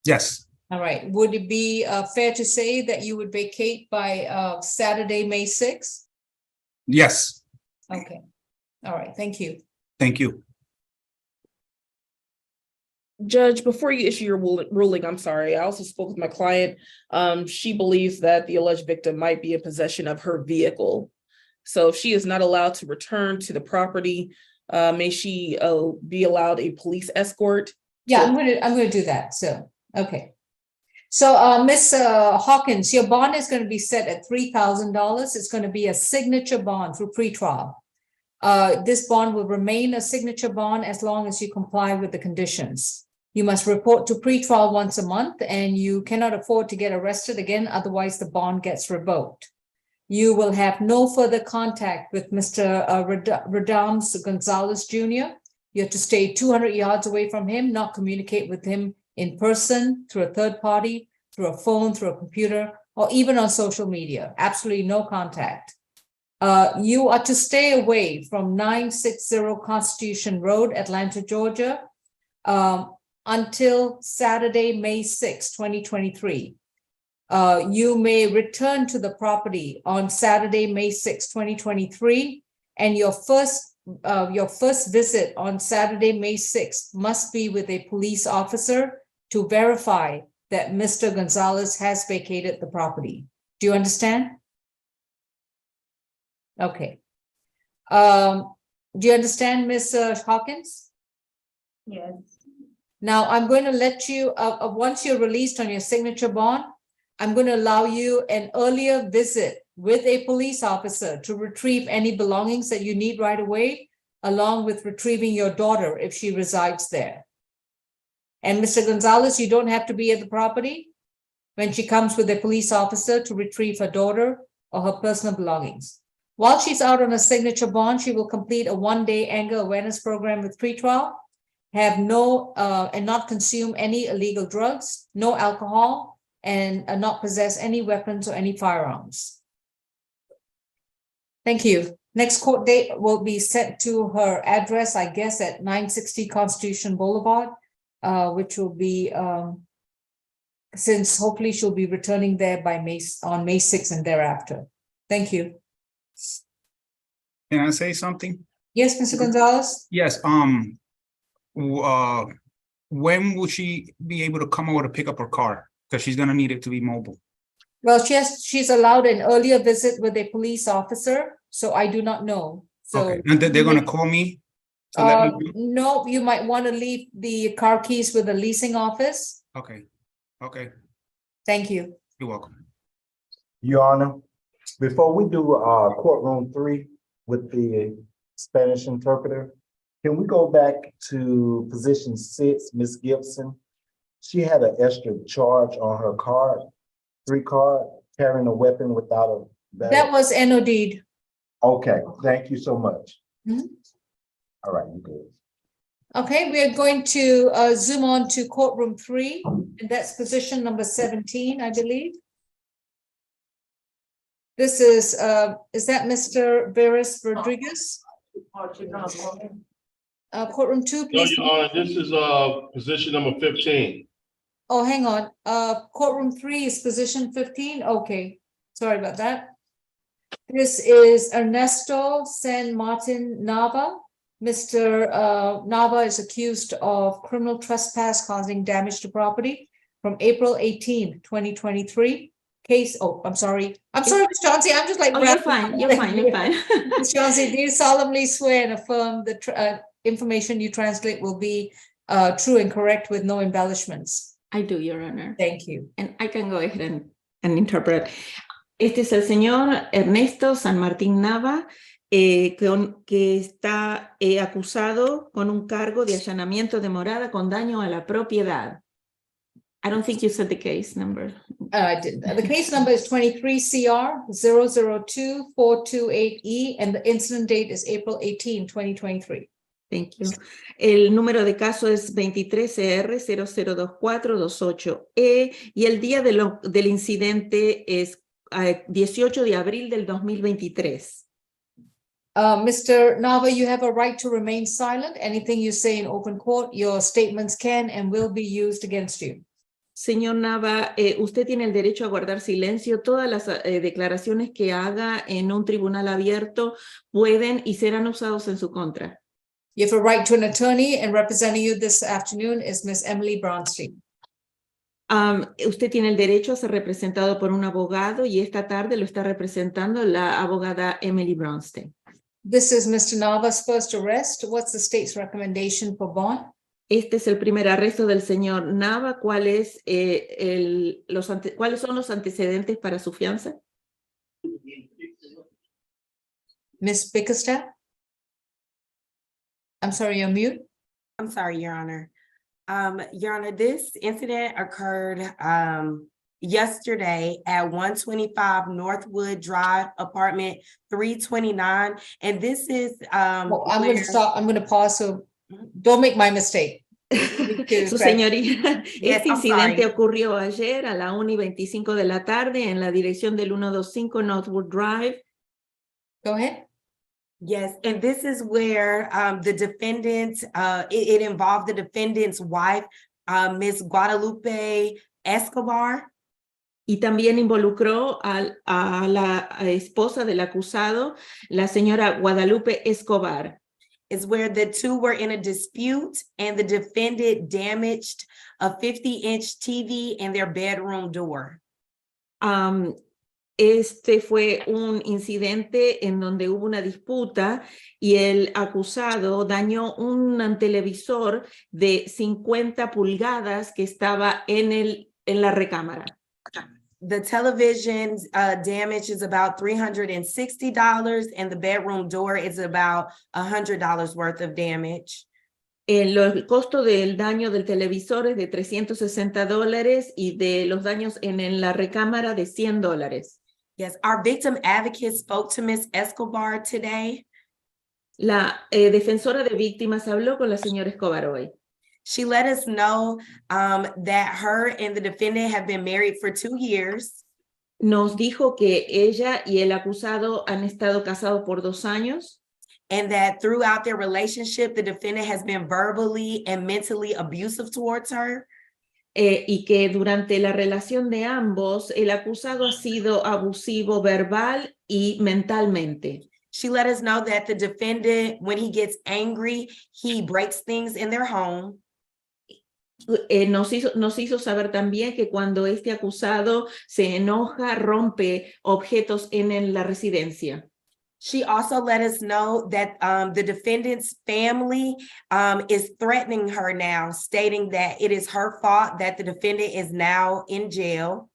Yes. All right. Would it be fair to say that you would vacate by Saturday, May 6th? Yes. Okay. All right. Thank you. Thank you. Judge, before you issue your ruling, I'm sorry, I also spoke with my client. She believes that the alleged victim might be in possession of her vehicle. So if she is not allowed to return to the property, may she be allowed a police escort? Yeah, I'm gonna do that. So, okay. So, Ms. Hawkins, your bond is going to be set at $3,000. It's going to be a signature bond through pretrial. This bond will remain a signature bond as long as you comply with the conditions. You must report to pretrial once a month, and you cannot afford to get arrested again, otherwise the bond gets revoked. You will have no further contact with Mr. Radams Gonzalez Jr. You have to stay 200 yards away from him, not communicate with him in person, through a third party, through a phone, through a computer, or even on social media. Absolutely no contact. You are to stay away from 960 Constitution Road, Atlanta, Georgia, until Saturday, May 6, 2023. You may return to the property on Saturday, May 6, 2023, and your first visit on Saturday, May 6th must be with a police officer to verify that Mr. Gonzalez has vacated the property. Do you understand? Okay. Do you understand, Ms. Hawkins? Yes. Now, I'm going to let you, once you're released on your signature bond, I'm going to allow you an earlier visit with a police officer to retrieve any belongings that you need right away, along with retrieving your daughter if she resides there. And Mr. Gonzalez, you don't have to be at the property when she comes with a police officer to retrieve her daughter or her personal belongings. While she's out on a signature bond, she will complete a one-day anger awareness program with pretrial, have no and not consume any illegal drugs, no alcohol, and not possess any weapons or any firearms. Thank you. Next court date will be sent to her address, I guess, at 960 Constitution Boulevard, which will be, since hopefully she'll be returning there by May 6th and thereafter. Thank you. Can I say something? Yes, Mr. Gonzalez? Yes, when will she be able to come over to pick up her car? Because she's gonna need it to be mobile. Well, she's allowed an earlier visit with a police officer, so I do not know. So Okay, and they're gonna call me to let me know? no, you might want to leave the car keys with the leasing office. Okay, okay, Thank you. you're welcome. Your Honor, before we do courtroom 3 with the Spanish interpreter, can we go back to position 6, Ms. Gibson? She had an extra charge on her card, 3 card, carrying a weapon without a valid. That was NOD'd. Okay, thank you so much. Mhm. All right, you good. Okay, we are going to zoom on to courtroom 3, and that's position number 17, I believe. This is that Mr. Veras Rodriguez? Courtroom 2, No, please. Your Honor, this is position number 15. Oh, hang on. Courtroom 3 is position 15. Okay, sorry about that. This is Ernesto San Martin Nava. Mr. Nava is accused of criminal trespass causing damage to property from April 18, 2023. Case, I'm sorry. I'm sorry, Ms. Chauncey, I'm just like. Oh, you're fine, you're fine, you're fine. Ms. Chauncey, do you solemnly swear and affirm the information you translate will be true and correct with no embellishments? I do, Your Honor. Thank you. And I can go ahead and interpret. Este es el señor Ernesto San Martín Nava, que está acusado con un cargo de allanamiento de morada con daño a la propiedad. I don't think you said the case number. I did. The case number is 23 CR 002428E, and the incident date is April 18, 2023. Thank you. El número de caso es 23CR 002428E y el día del incidente es 18 de abril del 2023. Mr. Nava, you have a right to remain silent. Anything you say in open court, your statements can and will be used against you. Señor Nava, usted tiene el derecho a guardar silencio. Todas las declaraciones que haga en un tribunal abierto pueden y serán usados en su contra. You have a right to an attorney, and representing you this afternoon is Ms. Emily Bronstein. Usted tiene el derecho a ser representado por un abogado y esta tarde lo está representando la abogada Emily Bronstein. This is Mr. Nava's first arrest. What's the state's recommendation for bond? Este es el primer arresto del señor Nava. ¿Cuáles son los antecedentes para su fianza? Ms. Bickerstaff? I'm sorry, you're mute. I'm sorry, Your Honor. Your Honor, this incident occurred yesterday at 125 Northwood Drive, apartment 329. And this is Well, I'm going to where- stop. I'm going to pause. So don't make my mistake. Su señoría, Yes, este I'm incidente sorry. ocurrió ayer a la 1:25 de la tarde en la dirección del 125 Northwood Drive. Go ahead. Yes, and this is where the defendant, it involved the defendant's wife, Miss Guadalupe Escobar. Y también involucró a la esposa del acusado, la señora Guadalupe Escobar. Is where the two were in a dispute and the defendant damaged a 50-inch TV in their bedroom door. Este fue un incidente en donde hubo una disputa y el acusado dañó un televisor de 50 pulgadas que estaba en la recámara. The television damage is about $360 and the bedroom door is about $100 worth of damage. El costo del daño del televisor es de $360 y de los daños en la recámara de $100. Yes, our victim advocate spoke to Ms. Escobar today. La defensora de víctimas habló con la señora Escobar hoy. She let us know that her and the defendant have been married for 2 years. Nos dijo que ella y el acusado han estado casados por 2 años. And that throughout their relationship, the defendant has been verbally and mentally abusive towards her. Y que durante la relación de ambos, el acusado ha sido abusivo verbal y mentalmente. She let us know that the defendant, when he gets angry, he breaks things in their home. Nos hizo saber también que cuando este acusado se enoja, rompe objetos en la residencia. She also let us know that the defendant's family is threatening her now, stating that it is her fault that the defendant is now in jail.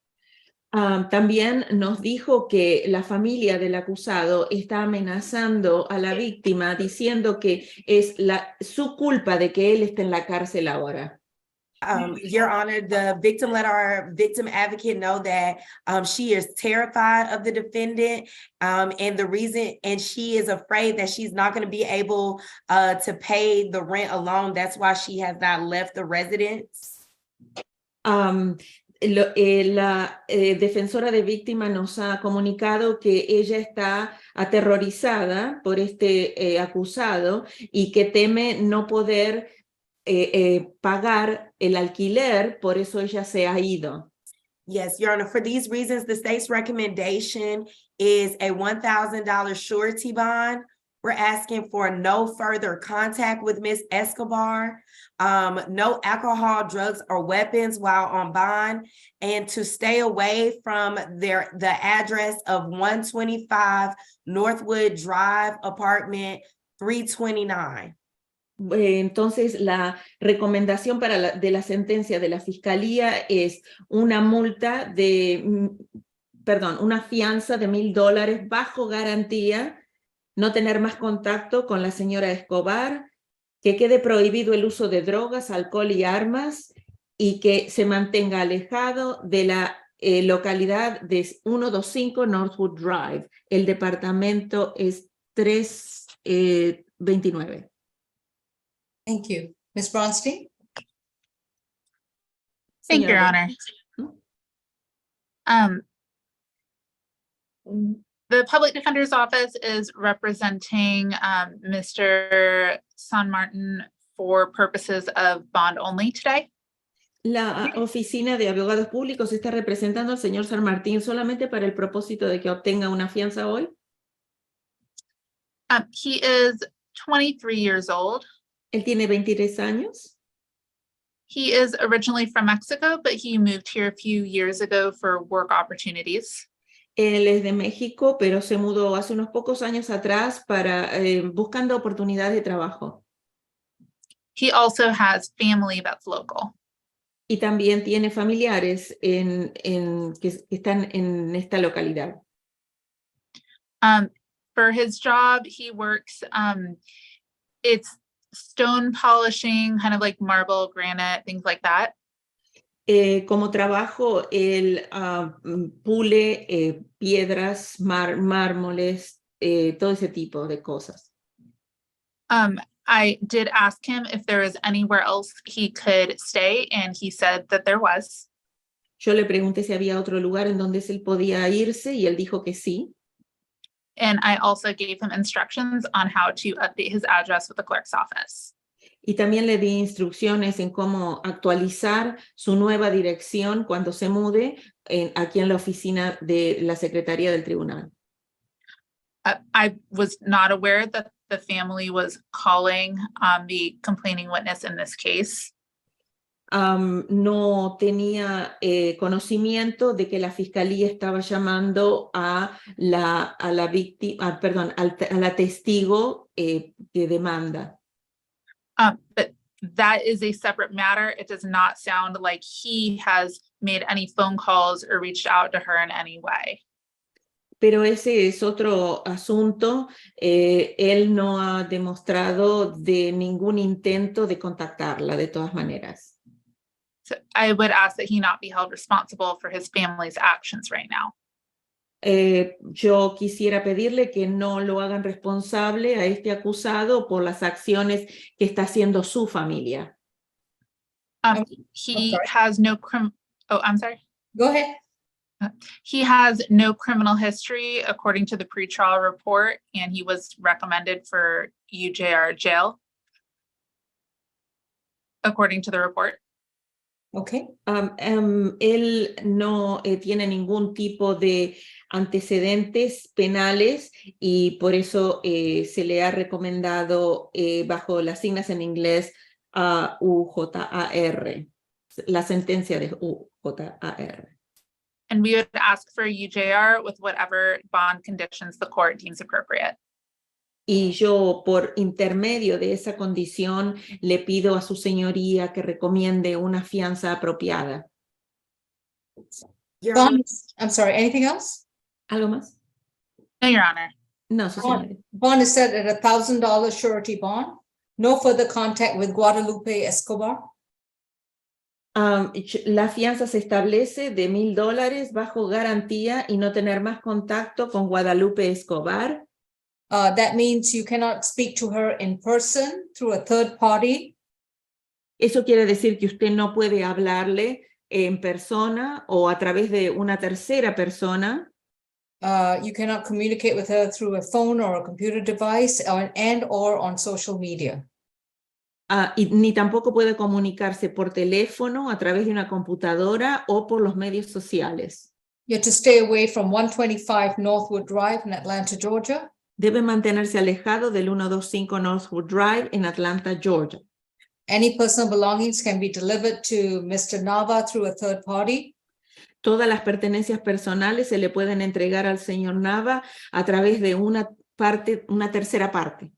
También nos dijo que la familia del acusado está amenazando a la víctima diciendo que es su culpa de que él esté en la cárcel ahora. Your Honor, the victim let our victim advocate know that she is terrified of the defendant and she is afraid that she's not going to be able to pay the rent alone. That's why she has not left the residence. La defensora de víctima nos ha comunicado que ella está aterrorizada por este acusado y que teme no poder pagar el alquiler, por eso ella se ha ido. Yes, Your Honor, for these reasons, the state's recommendation is a $1,000 surety bond. We're asking for no further contact with Ms. Escobar, no alcohol, drugs, or weapons while on bond, and to stay away from the address of 125 Northwood Drive, apartment 329. Entonces, la recomendación de la sentencia de la fiscalía es una multa una fianza de $1,000 bajo garantía, no tener más contacto con la señora Escobar, que quede prohibido el uso de drogas, alcohol y armas, y que se mantenga alejado de la localidad de 125 Northwood Drive. El departamento es 329. Thank you. Ms. Bronstein? Thank you, Your Honor. The Public Defender's Office is representing Mr. San Martin for purposes of bond only today. La oficina de abogados públicos está representando al señor San Martín solamente para el propósito de que obtenga una fianza hoy. He is 23 years old. Él tiene 23 años. He is originally from Mexico, but he moved here a few years ago for work opportunities. Él es de México, pero se mudó hace unos pocos años atrás para buscando oportunidades de trabajo. He also has family that's local. Y también tiene familiares que están en esta localidad. For his job, he works, it's stone polishing, kind of like marble, granite, things like that. Como trabajo, él pule piedras, mármoles, todo ese tipo de cosas. I did ask him if there was anywhere else he could stay, and he said that there was. Yo le pregunté si había otro lugar en donde él podía irse y él dijo que sí. And I also gave him instructions on how to update his address with the clerk's office. Y también le di instrucciones en cómo actualizar su nueva dirección cuando se mude aquí en la oficina de la Secretaría del Tribunal. I was not aware that the family was calling the complaining witness in this case. No tenía conocimiento de que la fiscalía estaba llamando a la víctima, perdón, a la testigo que demanda. But that is a separate matter. It does not sound like he has made any phone calls or reached out to her in any way. Pero ese es otro asunto. Él no ha demostrado de ningún intento de contactarla de todas maneras. So I would ask that he not be held responsible for his family's actions right now. Yo quisiera pedirle que no lo hagan responsable a este acusado por las acciones que está haciendo su familia. He has no I'm sorry. Go ahead. He has no criminal history according to the pretrial report, and he was recommended for UJR jail according to the report. Okay. Él no tiene ningún tipo de antecedentes penales y por eso se le ha recomendado bajo las siglas en inglés UJAR, la sentencia de UJAR. And we would ask for UJR with whatever bond conditions the court deems appropriate. Y yo, por intermedio de esa condición, le pido a su señoría que recomiende una fianza apropiada. Bond, I'm sorry, anything else? ¿Algo más? No, Your Honor. No, su señoría. Bond is set at $1,000 surety bond. No further contact with Guadalupe Escobar. La fianza se establece de $1,000 bajo garantía y no tener más contacto con Guadalupe Escobar. That means you cannot speak to her in person through a third party. Eso quiere decir que usted no puede hablarle en persona o a través de una tercera persona. You cannot communicate with her through a phone or a computer device or on social media. Y ni tampoco puede comunicarse por teléfono, a través de una computadora o por los medios sociales. You have to stay away from 125 Northwood Drive in Atlanta, Georgia. Debe mantenerse alejado del 125 Northwood Drive en Atlanta, Georgia. Any personal belongings can be delivered to Mr. Nava through a third party. Todas las pertenencias personales se le pueden entregar al señor Nava a través de una tercera parte.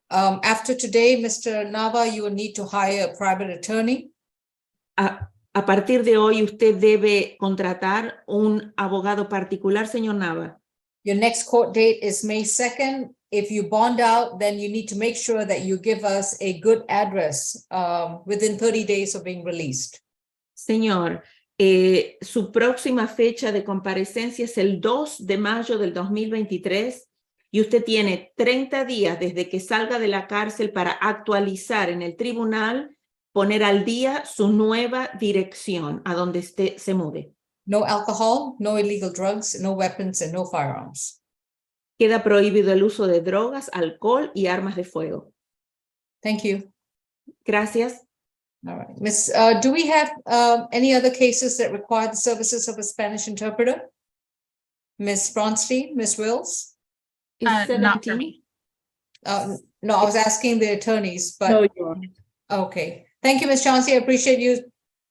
After today, Mr. Nava, you will need to hire a private attorney. A partir de hoy, usted debe contratar un abogado particular, señor Nava. Your next court date is May 2nd. If you bond out, then you need to make sure that you give us a good address within 30 days of being released. Señor, su próxima fecha de comparecencia es el 2 de mayo del 2023 y usted tiene 30 días desde que salga de la cárcel para actualizar en el tribunal, poner al día su nueva dirección a donde usted se mude. No alcohol, no illegal drugs, no weapons, and no firearms. Queda prohibido el uso de drogas, alcohol y armas de fuego. Thank you. Gracias. All right. Miss, do we have any other cases that require the services of a Spanish interpreter? Miss Bronstein, Miss Wills? Not for me. No, I was asking the attorneys, but. No, Your Honor. Okay. Thank you, Miss Chauncey. I appreciate you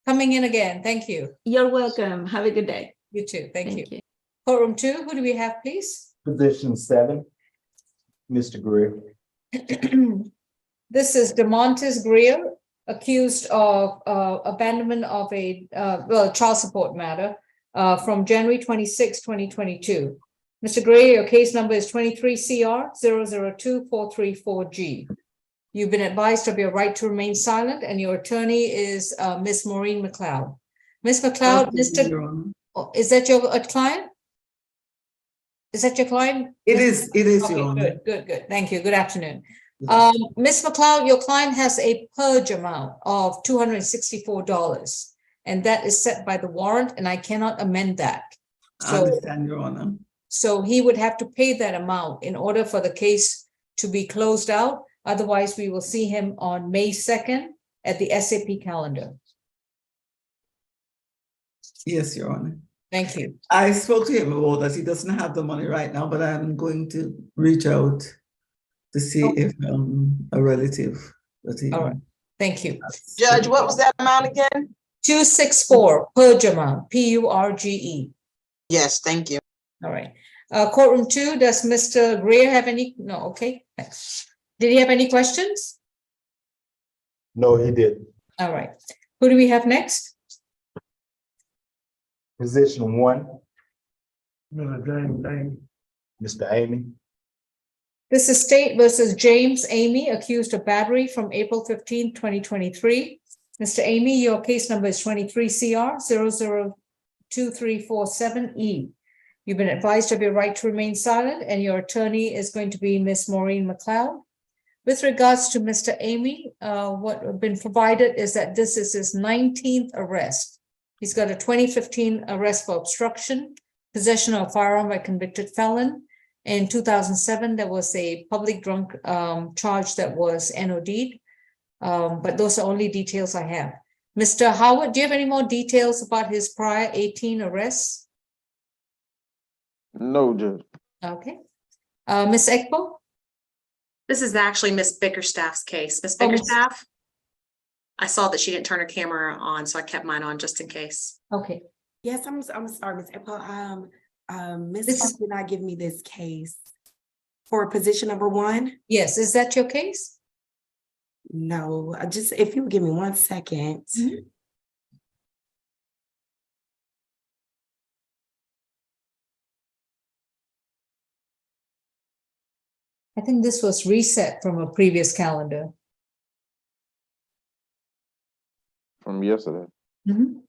coming in again. Thank you. You're welcome. Have a good day. You too. Thank you. you. Courtroom 2, who do we have, please? Position 7, Mr. Greer. This is DeMontis Greer, accused of abandonment of a child support matter from January 26, 2022. Mr. Greer, your case number is 23 CR 002434G. You've been advised of your right to remain silent, and your attorney is Ms. Maureen McLeod. Ms. McLeod, is that your client? Is that your client? It is, Okay, Your Honor. good. Thank you. Good afternoon. Ms. McLeod, your client has a purge amount of $264, and that is set by the warrant, and I cannot amend that. I understand, Your Honor. So he would have to pay that amount in order for the case to be closed out. Otherwise, we will see him on May 2nd at the SAP calendar. Yes, Your Honor. Thank you. I spoke to him about that. He doesn't have the money right now, but I'm going to reach out to see if a relative that he. All right. Thank you. Judge, what was that amount again? 264, purge amount, PURGE. Yes, thank you. All right. Courtroom 2, does Mr. Greer have any? No, okay, thanks. Did he have any questions? No, he didn't. All right. Who do we have next? Position 1. Mr. Amy. This is State versus James Amy, accused of battery from April 15, 2023. Mr. Amy, your case number is 23 CR 002347E. You've been advised of your right to remain silent, and your attorney is going to be Ms. Maureen McLeod. With regards to Mr. Amy, what has been provided is that this is his 19th arrest. He's got a 2015 arrest for obstruction, possession of a firearm by a convicted felon. In 2007, there was a public drunk charge that was NOD'd, but those are only details I have. Mr. Howard, do you have any more details about his prior 18 arrests? No, Judge. Okay. Ms. Ekbo? This is actually Miss Bickerstaff's case. Miss Bickerstaff? I saw that she didn't turn her camera on, so I kept mine on just in case. Okay. Yes, I'm sorry, Ms. Apple. Ms. Fox did not give me this case for position number 1. Yes, is that your case? No, just if you would give me 1 second. Mm-hmm. I think this was reset from a previous calendar. From yesterday. Mm-hmm.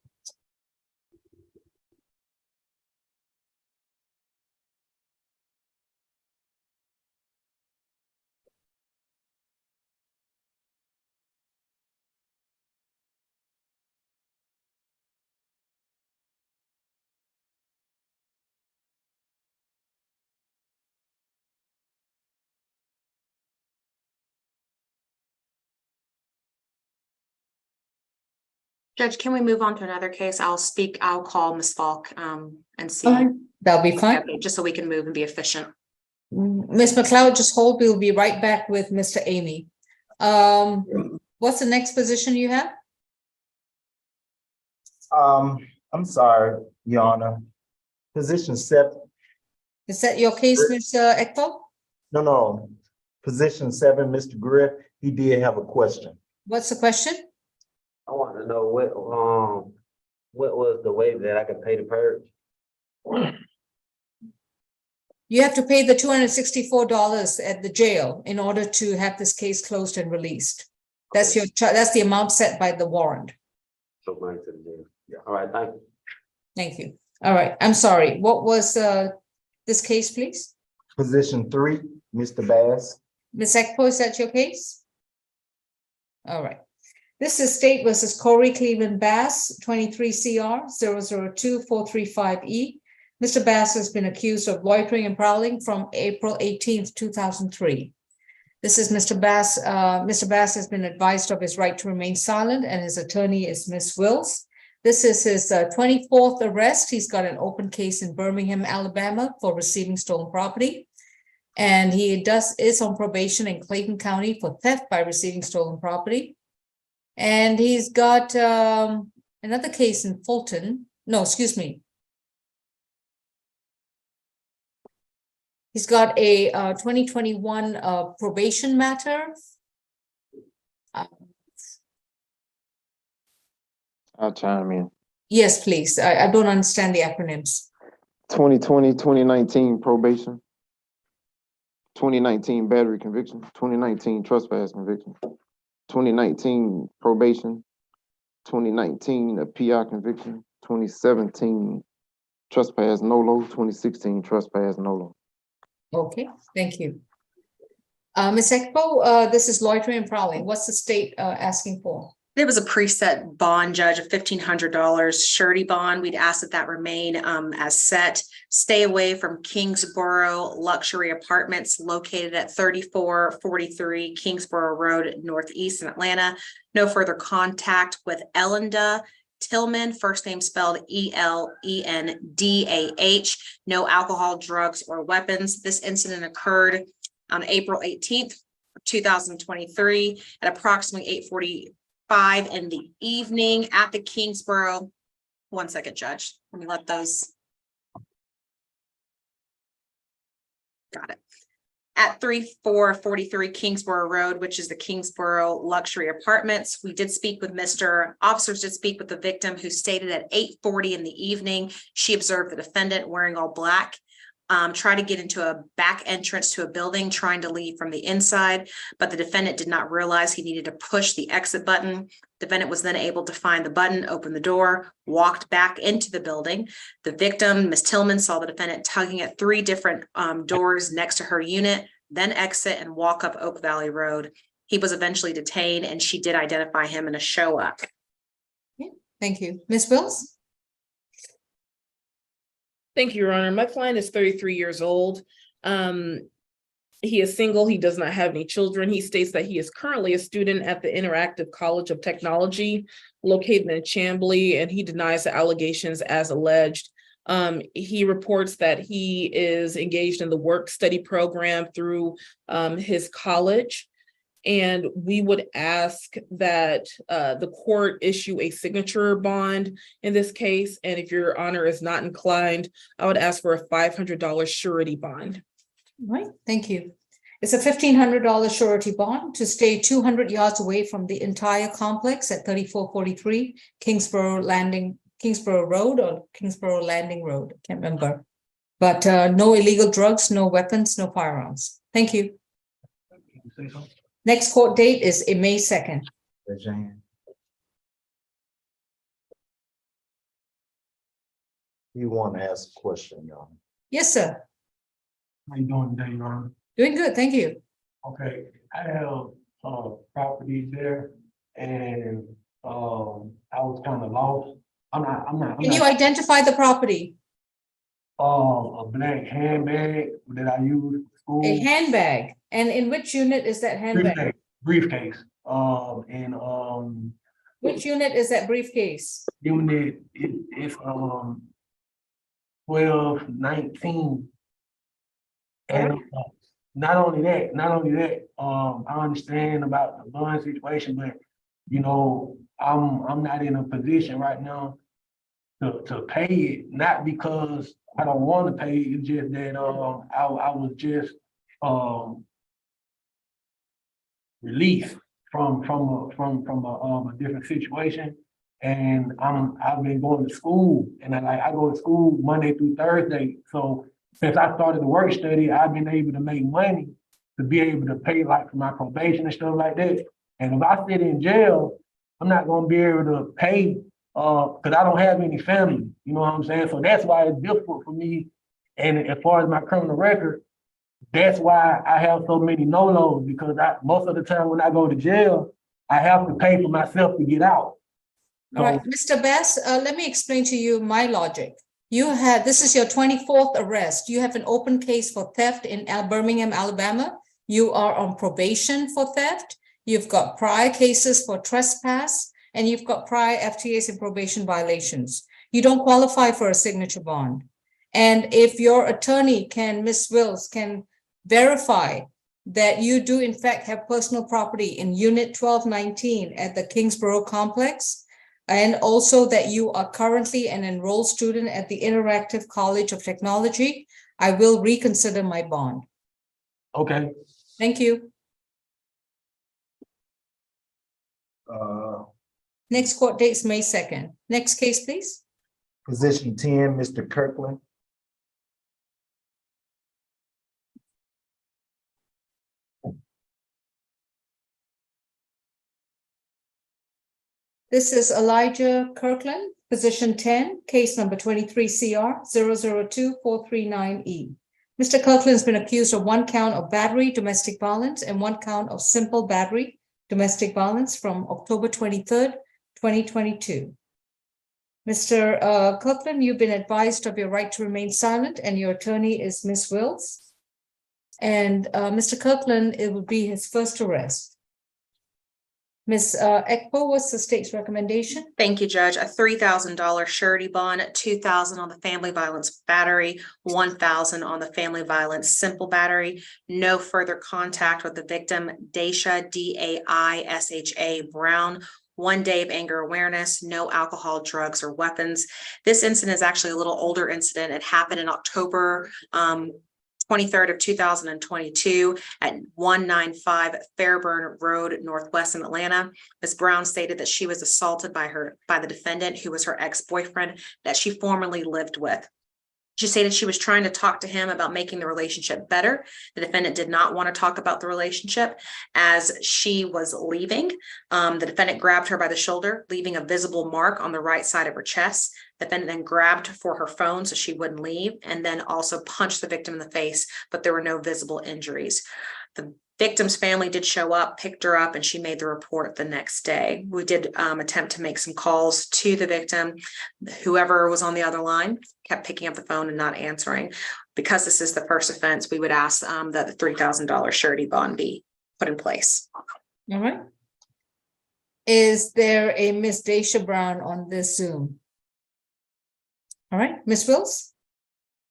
Judge, can we move on to another case? I'll call Ms. Falk and see. That'll be fine. Okay, just so we can move and be efficient. Ms. McLeod, just hold. We'll be right back with Mr. Amy. What's the next position you have? I'm sorry, Your Honor. Position 7. Is that your case, Mr. Ekbo? No. Position 7, Mr. Greer, he did have a question. What's the question? I want to know what was the way that I could pay the purge? You have to pay the $264 at the jail in order to have this case closed and released. That's that's the amount set by the warrant. So money to the jail. Yeah. All right, thank you. Thank you. All right, I'm sorry. What was this case, please? Position 3, Mr. Bass. Ms. Ekpo, is that your case? All right. This is State versus Corey Cleveland Bass, 23 CR 002435E. Mr. Bass has been accused of loitering and prowling from April 18th, 2003. This is Mr. Bass. Mr. Bass has been advised of his right to remain silent, and his attorney is Ms. Wills. This is his 24th arrest. He's got an open case in Birmingham, Alabama for receiving stolen property. And he is on probation in Clayton County for theft by receiving stolen property. And he's got another case in Fulton. No, excuse me. He's got a 2021 probation matter. I'll chime in. Yes, please. I don't understand the acronyms. 2020, 2019 probation. 2019 battery conviction, 2019 trespass conviction, 2019 probation, 2019 a PI conviction, 2017 trespass NOLO, 2016 trespass NOLO. Okay, thank you. Ms. Ekbo, this is loitering and prowling. What's the state asking for? There was a preset bond, Judge, of $1,500 surety bond. We'd ask that that remain as set. Stay away from Kingsborough Luxury Apartments located at 3443 Kingsborough Road, Northeast in Atlanta. No further contact with Elinda Tillman, first name spelled Elendah. No alcohol, drugs, or weapons. This incident occurred on April 18th, 2023 at approximately 8:45 in the evening at the Kingsborough. One second, Judge. Let me let those. Got it. At 3443 Kingsborough Road, which is the Kingsborough Luxury Apartments. We did speak with officers did speak with the victim, who stated at 8:40 in the evening, she observed the defendant wearing all black, try to get into a back entrance to a building, trying to leave from the inside, but the defendant did not realize he needed to push the exit button. Defendant was then able to find the button, open the door, walked back into the building. The victim, Ms. Tillman, saw the defendant tugging at 3 different doors next to her unit, then exit and walk up Oak Valley Road. He was eventually detained, and she did identify him in a show up. Okay, thank you. Ms. Wills? Thank you, Your Honor. My client is 33 years old. He is single. He does not have any children. He states that he is currently a student at the Interactive College of Technology located in Chamblee, and he denies the allegations as alleged. He reports that he is engaged in the work-study program through his college. And we would ask that the court issue a signature bond in this case. And if Your Honor is not inclined, I would ask for a $500 surety bond. All right, thank you. It's a $1,500 surety bond to stay 200 yards away from the entire complex at 3443 Kingsborough Road or Kingsborough Landing Road. Can't remember. But no illegal drugs, no weapons, no firearms. Thank you. Next court date is May 2nd. You want to ask a question, y'all? Yes, sir. How you doing today, Your Honor? Doing good, thank you. Okay, I have properties there, and I was kind of lost. Can you identify the property? A black handbag that I use for school. A handbag. And in which unit is that handbag? Briefcase. Which unit is that briefcase? Unit it's 1219. And not only that, I understand about the bond situation, but you know, I'm not in a position right now to pay it, not because I don't want to pay it, it's just that I was just released from a different situation. And I've been going to school, and I go to school Monday through Thursday. So since I started the work study, I've been able to make money to be able to pay like for my probation and stuff like that. And if I sit in jail, I'm not gonna be able to pay because I don't have any family. You know what I'm saying? So that's why it's difficult for me. And as far as my criminal record, that's why I have so many no-nos, because most of the time when I go to jail, I have to pay for myself to get out. All right, Mr. Bass, let me explain to you my logic. This is your 24th arrest. You have an open case for theft in Birmingham, Alabama. You are on probation for theft. You've got prior cases for trespass, and you've got prior FTAs and probation violations. You don't qualify for a signature bond. And if your attorney Ms. Wills, can verify that you do in fact have personal property in Unit 1219 at the Kingsborough complex, and also that you are currently an enrolled student at the Interactive College of Technology, I will reconsider my bond. Okay. Thank you. Next court date is May 2nd. Next case, please. Position 10, Mr. Kirkland. This is Elijah Kirkland, position 10, case number 23 CR 002-439E. Mr. Kirkland has been accused of 1 count of battery, domestic violence, and 1 count of simple battery, domestic violence from October 23rd, 2022. Mr. Kirkland, you've been advised of your right to remain silent, and your attorney is Ms. Wills. And Mr. Kirkland, it would be his first arrest. Ms. Ekpo, what's the state's recommendation? Thank you, Judge. A $3,000 surety bond, $2,000 on the family violence battery, $1,000 on the family violence simple battery. No further contact with the victim, Daisha, D-A-I-S-H-A Brown. 1 day of anger awareness, no alcohol, drugs, or weapons. This incident is actually a little older incident. It happened in October 23rd of 2022 at 195 Fairburn Road, Northwest in Atlanta. Ms. Brown stated that she was assaulted by the defendant, who was her ex-boyfriend that she formerly lived with. She stated she was trying to talk to him about making the relationship better. The defendant did not want to talk about the relationship. As she was leaving, the defendant grabbed her by the shoulder, leaving a visible mark on the right side of her chest. The defendant then grabbed for her phone so she wouldn't leave, and then also punched the victim in the face, but there were no visible injuries. The victim's family did show up, picked her up, and she made the report the next day. We did attempt to make some calls to the victim. Whoever was on the other line kept picking up the phone and not answering. Because this is the first offense, we would ask that the $3,000 surety bond be put in place. All right. Is there a Miss Daisha Brown on this Zoom? All right, Ms. Wills?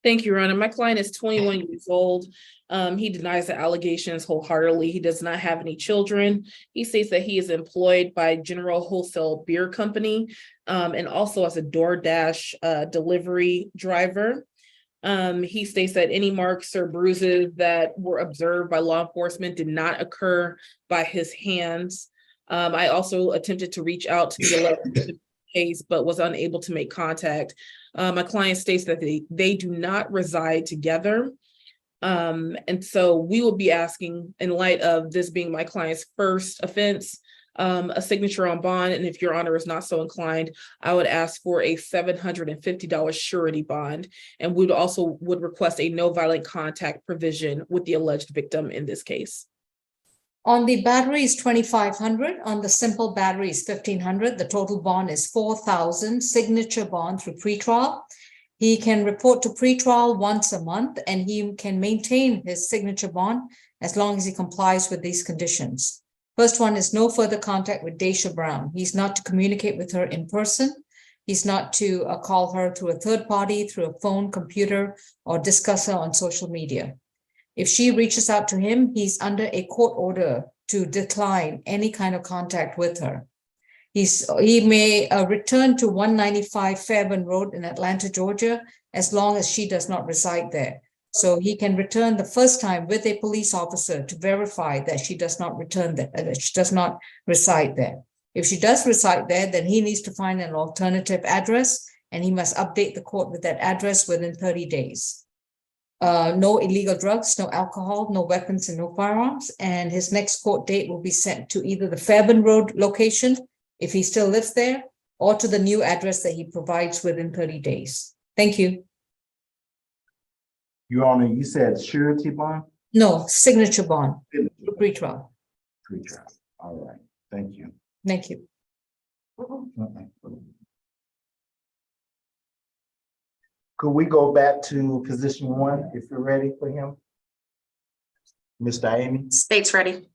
Thank you, Your Honor. My client is 21 years old. He denies the allegations wholeheartedly. He does not have any children. He states that he is employed by General Wholesale Beer Company and also as a DoorDash delivery driver. He states that any marks or bruises that were observed by law enforcement did not occur by his hands. I also attempted to reach out to the alleged case, but was unable to make contact. My client states that they do not reside together. And so we will be asking, in light of this being my client's first offense, a signature on bond. And if Your Honor is not so inclined, I would ask for a $750 surety bond. And we would request a no violent contact provision with the alleged victim in this case. On the battery is $2,500. On the simple battery is $1,500. The total bond is $4,000. Signature bond through pretrial. He can report to pretrial once a month, and he can maintain his signature bond as long as he complies with these conditions. First one is no further contact with Daisha Brown. He's not to communicate with her in person. He's not to call her through a third party, through a phone, computer, or discuss her on social media. If she reaches out to him, he's under a court order to decline any kind of contact with her. He may return to 195 Fairburn Road in Atlanta, Georgia, as long as she does not reside there. So he can return the first time with a police officer to verify that she does not return there, that she does not reside there. If she does reside there, then he needs to find an alternative address, and he must update the court with that address within 30 days. No illegal drugs, no alcohol, no weapons, and no firearms. And his next court date will be sent to either the Fairburn Road location, if he still lives there, or to the new address that he provides within 30 days. Thank you. Your Honor, you said surety bond? No, signature bond, pretrial. Pretrial. All right. Thank you. Thank you. Could we go back to position 1 if you're ready for him? Mr. Amy? State's ready.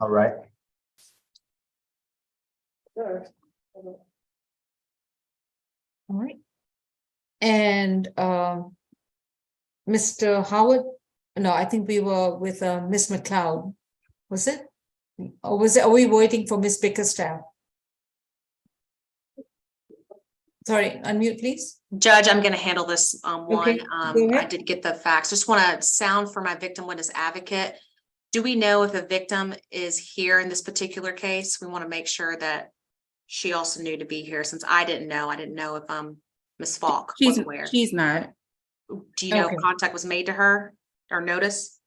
All right. All right. And Mr. Howard, no, I think we were with Ms. McLeod. Was it? Or are we waiting for Ms. Bickerstaff? Sorry, unmute, please. Judge, I'm going to handle this one. Okay, go ahead. I did get the facts. Just want to sound for my victim witness advocate. Do we know if the victim is here in this particular case? We want to make sure that she also knew to be here, since I didn't know. I didn't know if Ms. Falk was aware. She's not. Do you know if contact was made to her or notice?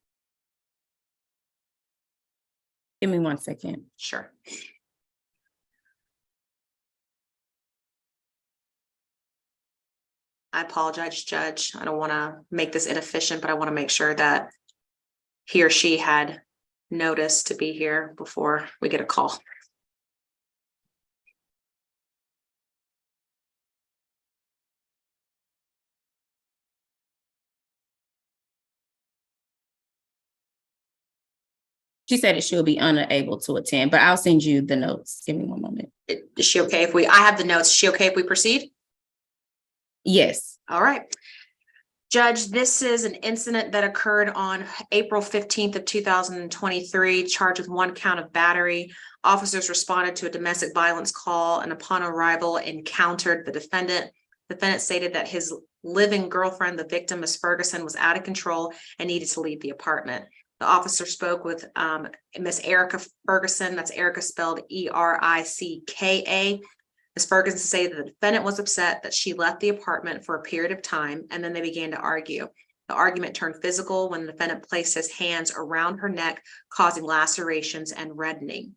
Give me 1 second. Sure. I apologize, Judge. I don't want to make this inefficient, but I want to make sure that he or she had notice to be here before we get a call. She said that she'll be unable to attend, but I'll send you the notes. Give me one moment. Is she okay if I have the notes. Is she okay if we proceed? Yes. All right. Judge, this is an incident that occurred on April 15th of 2023, charged with 1 count of battery. Officers responded to a domestic violence call and upon arrival encountered the defendant. The defendant stated that his living girlfriend, the victim, Ms. Ferguson, was out of control and needed to leave the apartment. The officer spoke with Ms. Erica Ferguson. That's Erica spelled E-R-I-C-K-A. Ms. Ferguson stated the defendant was upset that she left the apartment for a period of time, and then they began to argue. The argument turned physical when the defendant placed his hands around her neck, causing lacerations and reddening.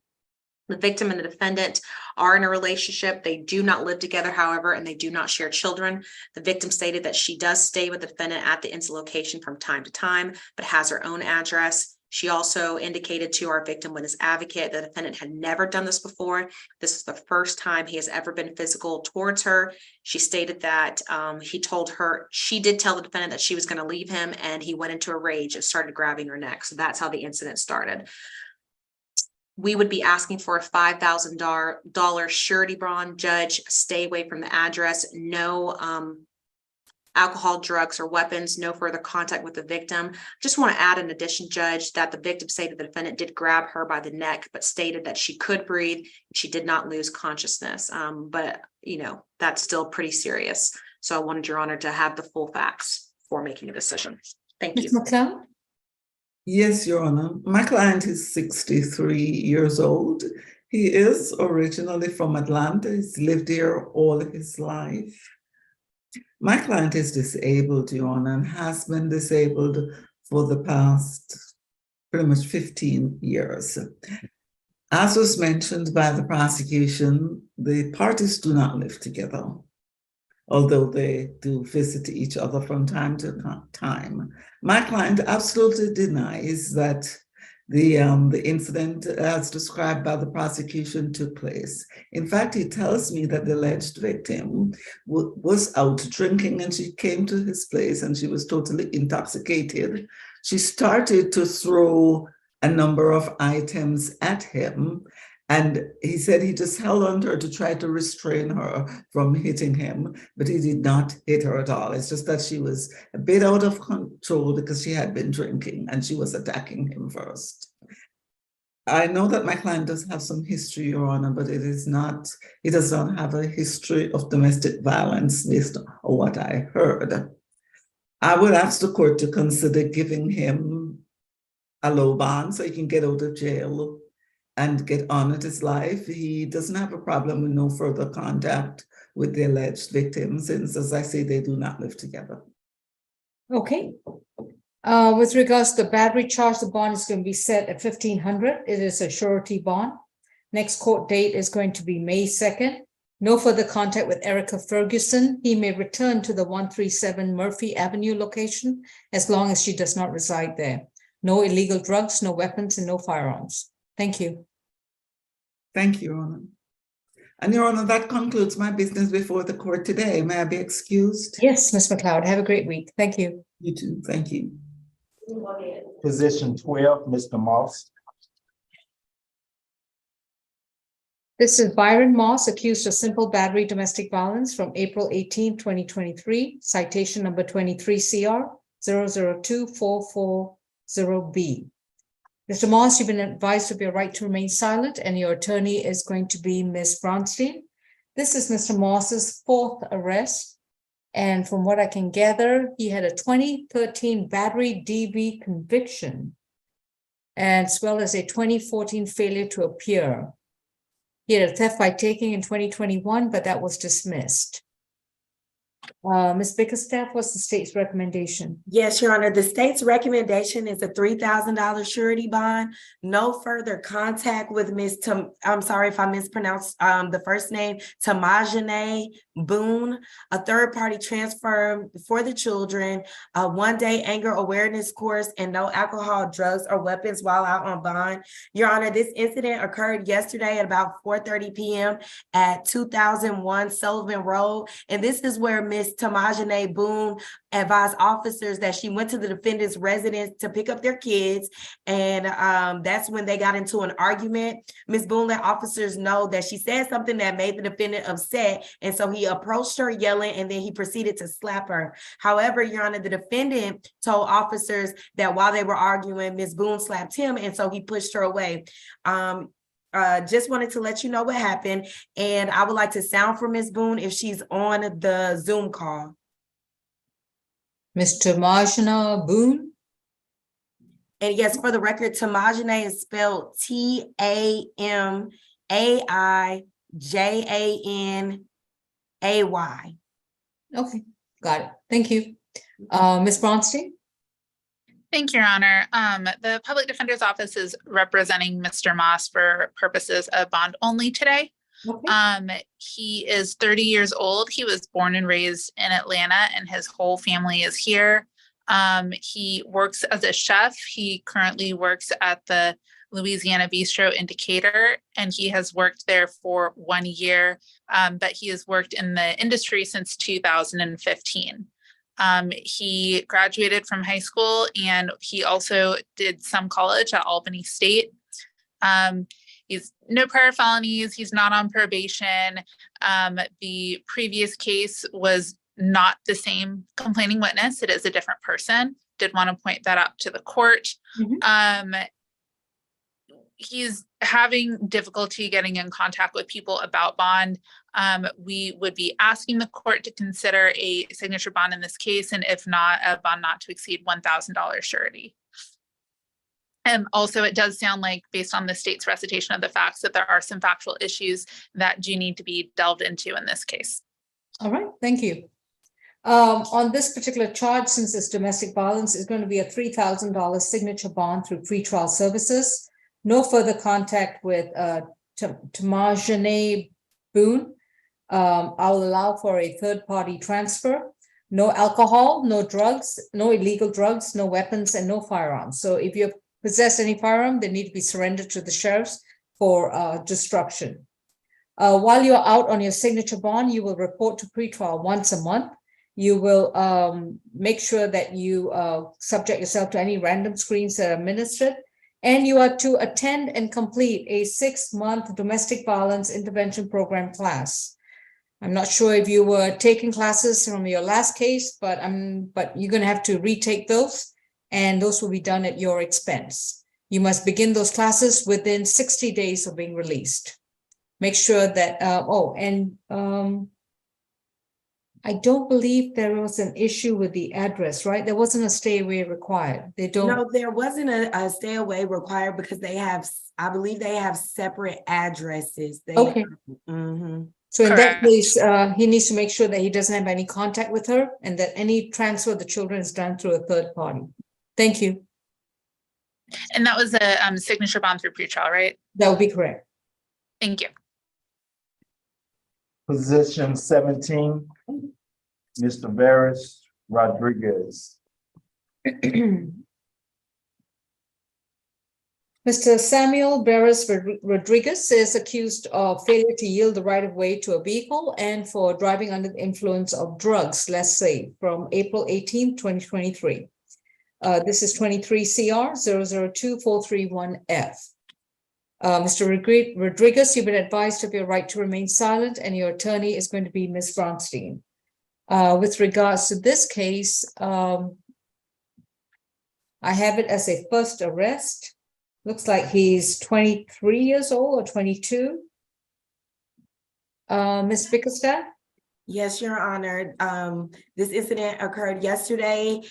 The victim and the defendant are in a relationship. They do not live together, however, and they do not share children. The victim stated that she does stay with the defendant at the incident location from time to time, but has her own address. She also indicated to our victim witness advocate that the defendant had never done this before. This is the first time he has ever been physical towards her. She stated that she did tell the defendant that she was going to leave him, and he went into a rage and started grabbing her neck. So that's how the incident started. We would be asking for a $5,000 surety bond. Judge, stay away from the address. No alcohol, drugs, or weapons. No further contact with the victim. Just want to add in addition, Judge, that the victim stated the defendant did grab her by the neck, but stated that she could breathe. She did not lose consciousness. But that's still pretty serious. So I wanted Your Honor to have the full facts for making a decision. Thank you. Ms. McLeod? Yes, Your Honor. My client is 63 years old. He is originally from Atlanta. He's lived here all his life. My client is disabled, Your Honor, and has been disabled for the past pretty much 15 years. As was mentioned by the prosecution, the parties do not live together, although they do visit each other from time to time. My client absolutely denies that the incident as described by the prosecution took place. In fact, he tells me that the alleged victim was out drinking and she came to his place and she was totally intoxicated. She started to throw a number of items at him, and he said he just held on to her to try to restrain her from hitting him, but he did not hit her at all. It's just that she was a bit out of control because she had been drinking and she was attacking him first. I know that my client does have some history, Your Honor, but he does not have a history of domestic violence based on what I heard. I would ask the court to consider giving him a low bond so he can get out of jail and get on with his life. He doesn't have a problem with no further contact with the alleged victim, since, as I say, they do not live together. Okay. With regards to the battery charge, the bond is going to be set at $1,500. It is a surety bond. Next court date is going to be May 2nd. No further contact with Erica Ferguson. He may return to the 137 Murphy Avenue location as long as she does not reside there. No illegal drugs, no weapons, and no firearms. Thank you. Thank you, Your Honor. And Your Honor, that concludes my business before the court today. May I be excused? Yes, Ms. McLeod. Have a great week. Thank you. You too. Thank you. Position 12, Mr. Moss. This is Byron Moss, accused of simple battery domestic violence from April 18, 2023, citation number 23 CR 002440B. Mr. Moss, you've been advised of your right to remain silent, and your attorney is going to be Ms. Bronstein. This is Mr. Moss's fourth arrest, and from what I can gather, he had a 2013 battery DV conviction, as well as a 2014 failure to appear. He had a theft by taking in 2021, but that was dismissed. Ms. Bickerstaff, what's the state's recommendation? Yes, Your Honor, the state's recommendation is a $3,000 surety bond. No further contact with I'm sorry if I mispronounced the first name, Tamajane Boone, a third-party transfer for the children, a one-day anger awareness course, and no alcohol, drugs, or weapons while out on bond. Your Honor, this incident occurred yesterday at about 4:30 p.m. at 2001 Sullivan Road, and this is where Ms. Tamajane Boone advised officers that she went to the defendant's residence to pick up their kids, and that's when they got into an argument. Ms. Boone let officers know that she said something that made the defendant upset, and so he approached her yelling, and then he proceeded to slap her. However, Your Honor, the defendant told officers that while they were arguing, Ms. Boone slapped him, and so he pushed her away. Just wanted to let you know what happened, and I would like to sound for Ms. Boone if she's on the Zoom call. Mr. Marjana Boone? And yes, for the record, Tamajane is spelled T-A-M-A-I-J-A-N-A-Y. Okay, got it. Thank you. Ms. Bronstein? Thank you, Your Honor. The Public Defender's Office is representing Mr. Moss for purposes of bond only today. Okay. He is 30 years old. He was born and raised in Atlanta, and his whole family is here. He works as a chef. He currently works at the Louisiana Bistro in Decatur, and he has worked there for 1 year, but he has worked in the industry since 2015. He graduated from high school, and he also did some college at Albany State. He's no prior felonies. He's not on probation. The previous case was not the same complaining witness. It is a different person. Did want to point that out to the court. He's having difficulty getting in contact with people about bond. We would be asking the court to consider a signature bond in this case, and if not, a bond not to exceed $1,000 surety. And also, it does sound like, based on the state's recitation of the facts, that there are some factual issues that do need to be delved into in this case. All right, thank you. On this particular charge, since it's domestic violence, is going to be a $3,000 signature bond through pretrial services. No further contact with Tamajane Boone. I'll allow for a third-party transfer. No alcohol, no drugs, no illegal drugs, no weapons, and no firearms. So if you possess any firearm, they need to be surrendered to the sheriffs for destruction. While you're out on your signature bond, you will report to pretrial once a month. You will make sure that you subject yourself to any random screens that are administered. And you are to attend and complete a 6-month domestic violence intervention program class. I'm not sure if you were taking classes from your last case, but you're going to have to retake those, and those will be done at your expense. You must begin those classes within 60 days of being released. Make sure that, I don't believe there was an issue with the address, right? There wasn't a stay away required. They don't. No, there wasn't a stay away required because I believe they have separate addresses. Okay. So in that case, he needs to make sure that he doesn't have any contact with her, and that any transfer of the children is done through a third party. Thank you. And that was a signature bond through pretrial, right? That would be correct. Thank you. Position 17, Mr. Veras Rodriguez. Mr. Samuel Veras Rodriguez is accused of failure to yield the right of way to a vehicle and for driving under the influence of drugs, let's say, from April 18, 2023. This is 23 CR 002431F. Mr. Rodriguez, you've been advised of your right to remain silent, and your attorney is going to be Ms. Bronstein. With regards to this case, I have it as a first arrest. Looks like he's 23 years old or 22. Ms. Bickerstaff? Yes, Your Honor. This incident occurred yesterday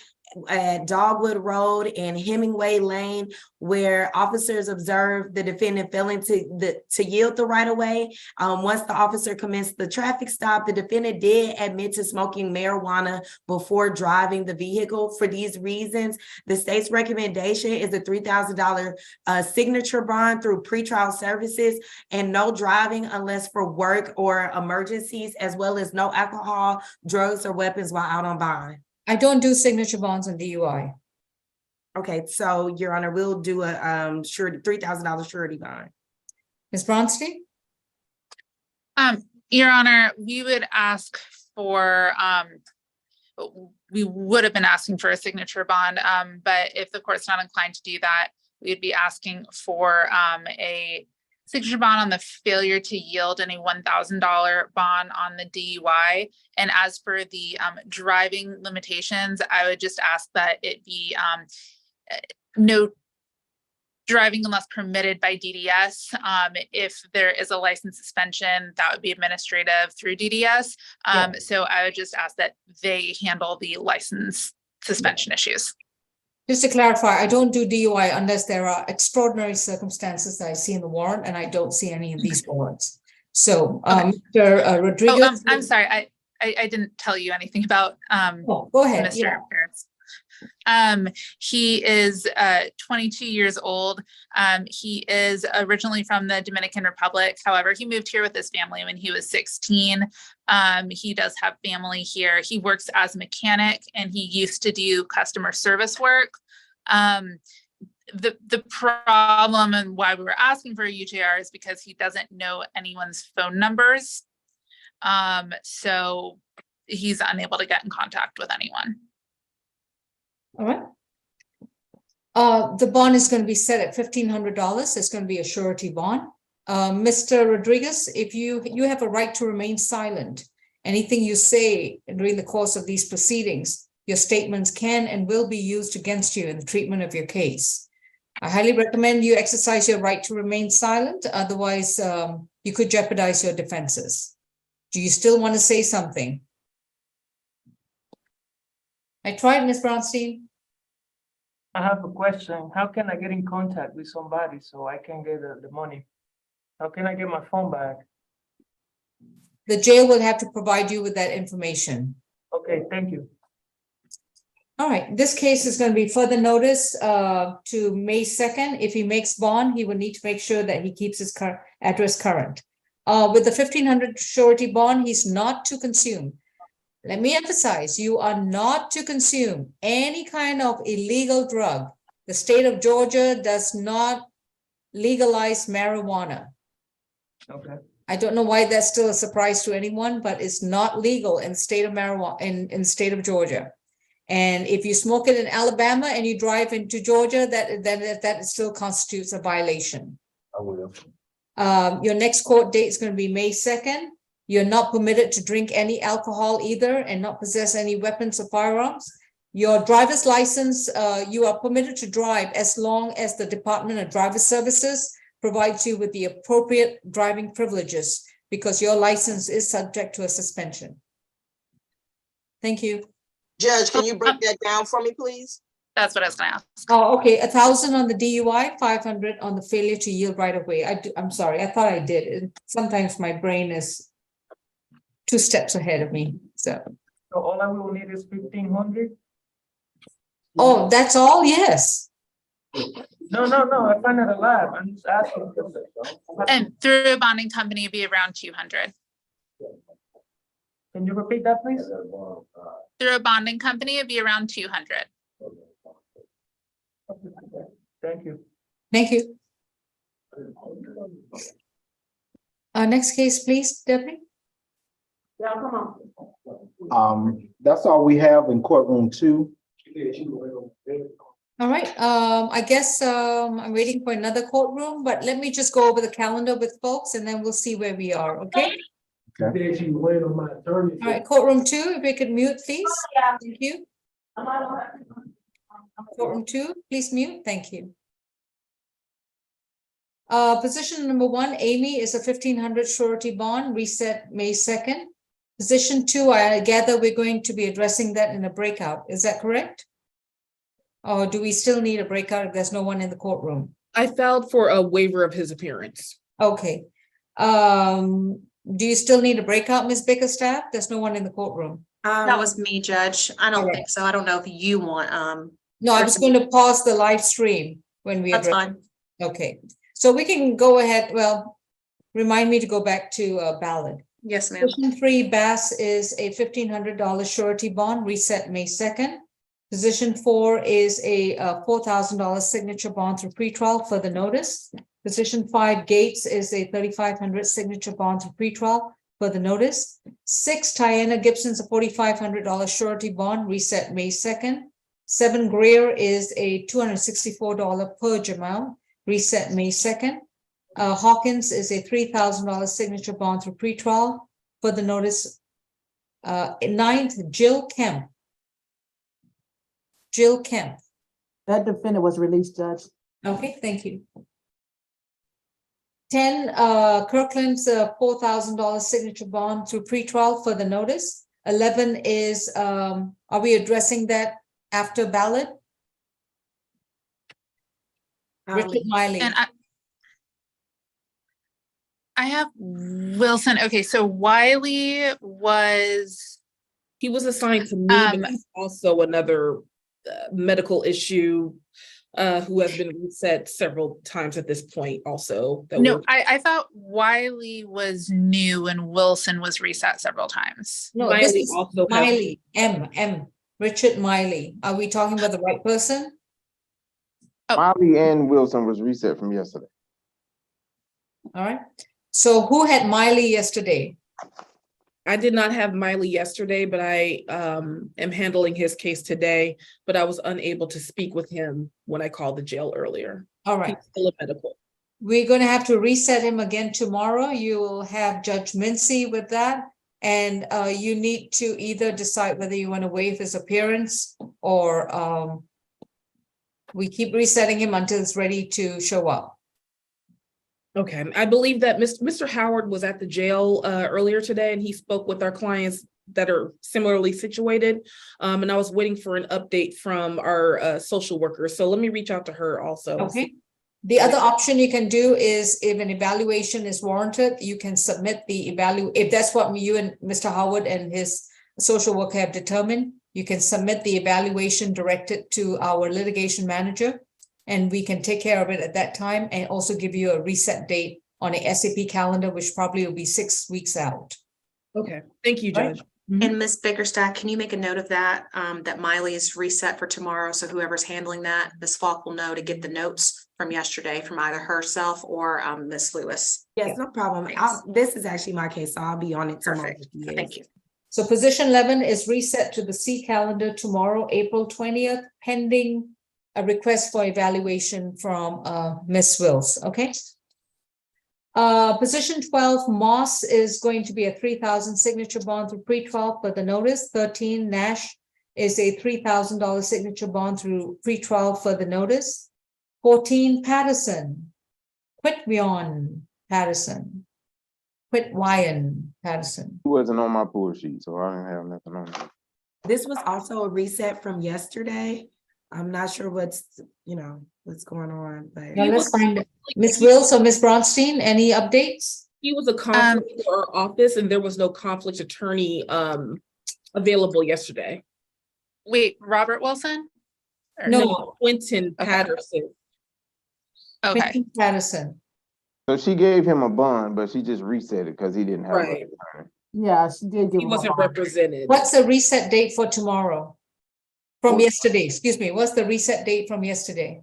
at Dogwood Road and Hemingway Lane, where officers observed the defendant failing to yield the right of way. Once the officer commenced the traffic stop, the defendant did admit to smoking marijuana before driving the vehicle. For these reasons, the state's recommendation is a $3,000 signature bond through pretrial services and no driving unless for work or emergencies, as well as no alcohol, drugs, or weapons while out on bond. I don't do signature bonds on DUI. Okay, so Your Honor, we'll do a surety $3,000 surety bond. Ms. Bronstein? Your Honor, we would ask for, we would have been asking for a signature bond, but if the court's not inclined to do that, we'd be asking for a signature bond on the failure to yield and a $1,000 bond on the DUI. And as for the driving limitations, I would just ask that it be no driving unless permitted by DDS. If there is a license suspension, that would be administrative through DDS. So I would just ask that they handle the license suspension issues. Just to clarify, I don't do DUI unless there are extraordinary circumstances that I see in the warrant, and I don't see any of these warrants. So, Mr. Rodriguez. I'm sorry, I didn't tell you anything about go ahead. Mr. Parents. He is 22 years old. He is originally from the Dominican Republic. However, he moved here with his family when he was 16. He does have family here. He works as a mechanic and he used to do customer service work. The problem and why we were asking for a UJR is because he doesn't know anyone's phone numbers. So he's unable to get in contact with anyone. All right. The bond is going to be set at $1,500. It's going to be a surety bond. Mr. Rodriguez, if you have a right to remain silent. Anything you say during the course of these proceedings, your statements can and will be used against you in the treatment of your case. I highly recommend you exercise your right to remain silent. Otherwise, you could jeopardize your defenses. Do you still want to say something? I tried, Ms. Bronstein. I have a question. How can I get in contact with somebody so I can get the money? How can I get my phone back? The jail will have to provide you with that information. Okay, thank you. All right, this case is going to be further notice to May 2nd. If he makes bond, he will need to make sure that he keeps his address current. With the $1,500 surety bond, he's not to consume. Let me emphasize, you are not to consume any kind of illegal drug. The state of Georgia does not legalize marijuana. Okay. I don't know why that's still a surprise to anyone, but it's not legal in the state of marijuana in the state of Georgia. And if you smoke it in Alabama and you drive into Georgia, that still constitutes a violation. I will. Your next court date is going to be May 2nd. You're not permitted to drink any alcohol either and not possess any weapons or firearms. Your driver's license, you are permitted to drive as long as the Department of Driver Services provides you with the appropriate driving privileges because your license is subject to a suspension. Thank you. Judge, can you break that down for me, please? That's what I was going to ask. Oh, okay. 1,000 on the DUI, 500 on the failure to yield right of way. I'm sorry. I thought I did. Sometimes my brain is 2 steps ahead of me. So all I will need is 1,500. Oh, that's all? Yes. No. I find it a lot. I'm just asking. And through a bonding company, it'd be around 200. Can you repeat that, please? Through a bonding company, it'd be around 200. Thank you. Thank you. Next case, please, Debbie. Yeah, come on. That's all we have in courtroom 2. All right. I guess I'm waiting for another courtroom, but let me just go over the calendar with folks and then we'll see where we are. Okay. Okay. All right. Courtroom 2, if we could mute, please. Thank you. Courtroom 2, please mute. Thank you. Position number 1, Amy, is a 1,500 surety bond, reset May 2nd. Position 2, I gather we're going to be addressing that in a breakout. Is that correct? Or do we still need a breakout if there's no one in the courtroom? I filed for a waiver of his appearance. Okay. Do you still need a breakout, Ms. Bickerstaff? There's no one in the courtroom. That was me, Judge. I don't Alright. think so. I don't know if you want, No, I was going to pause the live stream when we that's address. fine. Okay, so we can go ahead. Well, remind me to go back to ballot. Yes, ma'am. Position 3, Bass is a $1,500 surety bond, reset May 2nd. Position 4 is a $4,000 signature bond through pretrial for the notice. Position 5, Gates is a $3,500 signature bond through pretrial for the notice. 6, Tiana Gibson's a $4,500 surety bond, reset May 2nd. 7, Greer is a $264 purge amount, reset May 2nd. Hawkins is a $3,000 signature bond through pretrial for the notice. 9th, Jill Kemp. Jill Kemp. That defendant was released, Judge. Okay, thank you. 10, Kirkland's $4,000 signature bond through pretrial for the notice. 11 is, are we addressing that after ballot? Richard Miley. And I have Wilson. Okay, so Wiley was. He was assigned to me, but there's also another medical issue who has been reset several times at this point also. No, I thought Wiley was new and Wilson was reset several times. No, Miley this is also has- Miley, M, Richard Miley. Are we talking about the right person? Molly and Wilson was reset from yesterday. All right. So who had Miley yesterday? I did not have Miley yesterday, but I am handling his case today, but I was unable to speak with him when I called the jail earlier. All right. He's still a medical. We're going to have to reset him again tomorrow. You will have Judge Mincy with that. And you need to either decide whether you want to waive his appearance or we keep resetting him until it's ready to show up. Okay, I believe that Mr. Howard was at the jail earlier today and he spoke with our clients that are similarly situated. And I was waiting for an update from our social worker. So let me reach out to her also. Okay. The other option you can do is if an evaluation is warranted, you can submit the if that's what you and Mr. Howard and his social worker have determined, you can submit the evaluation directed to our litigation manager. And we can take care of it at that time and also give you a reset date on a SAP calendar, which probably will be 6 weeks out. Okay, thank you, Judge. Right. And Ms. Bickerstaff, can you make a note of that, that Miley is reset for tomorrow? So whoever's handling that, Ms. Falk will know to get the notes from yesterday from either herself or Ms. Lewis. Yes, no problem. This is actually my case, so I'll be on it tomorrow. Perfect. Thank you. So position 11 is reset to the C calendar tomorrow, April 20th, pending a request for evaluation from Ms. Wills, okay? Position 12, Moss is going to be a 3,000 signature bond through pre-trial for the notice. 13, Nash is a $3,000 signature bond through pre-trial for the notice. 14, Patterson, Quitwion Patterson, Quitwion Patterson. He wasn't on my pull sheet, so I didn't have nothing on it. This was also a reset from yesterday. I'm not sure what's going on, but Now let's find it. Ms. Wills or Ms. Bronstein, any updates? He was a conflict for our office and there was no conflict attorney available yesterday. Wait, Robert Wilson? Or No. Quentin Patterson. Okay. Quentin Patterson. So she gave him a bond, but she just reset it because he didn't have Right. it. Yeah, she did give He him wasn't a bond. represented. What's the reset date for tomorrow? From yesterday, excuse me. What's the reset date from yesterday?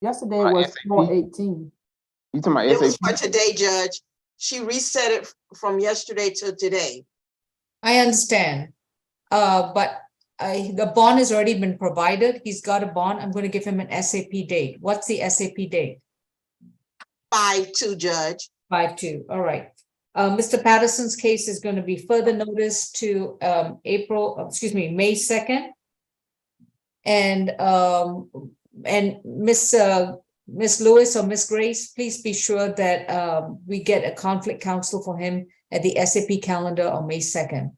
Yesterday was 4/18. You talking about It was SAP? for today, Judge. She reset it from yesterday to today. I understand. But the bond has already been provided. He's got a bond. I'm going to give him an SAP date. What's the SAP date? 5/2, Judge. 5/2. All right. Mr. Patterson's case is going to be further notice to May 2nd. And Miss Lewis or Miss Grace, please be sure that we get a conflict counsel for him at the SAP calendar on May 2nd.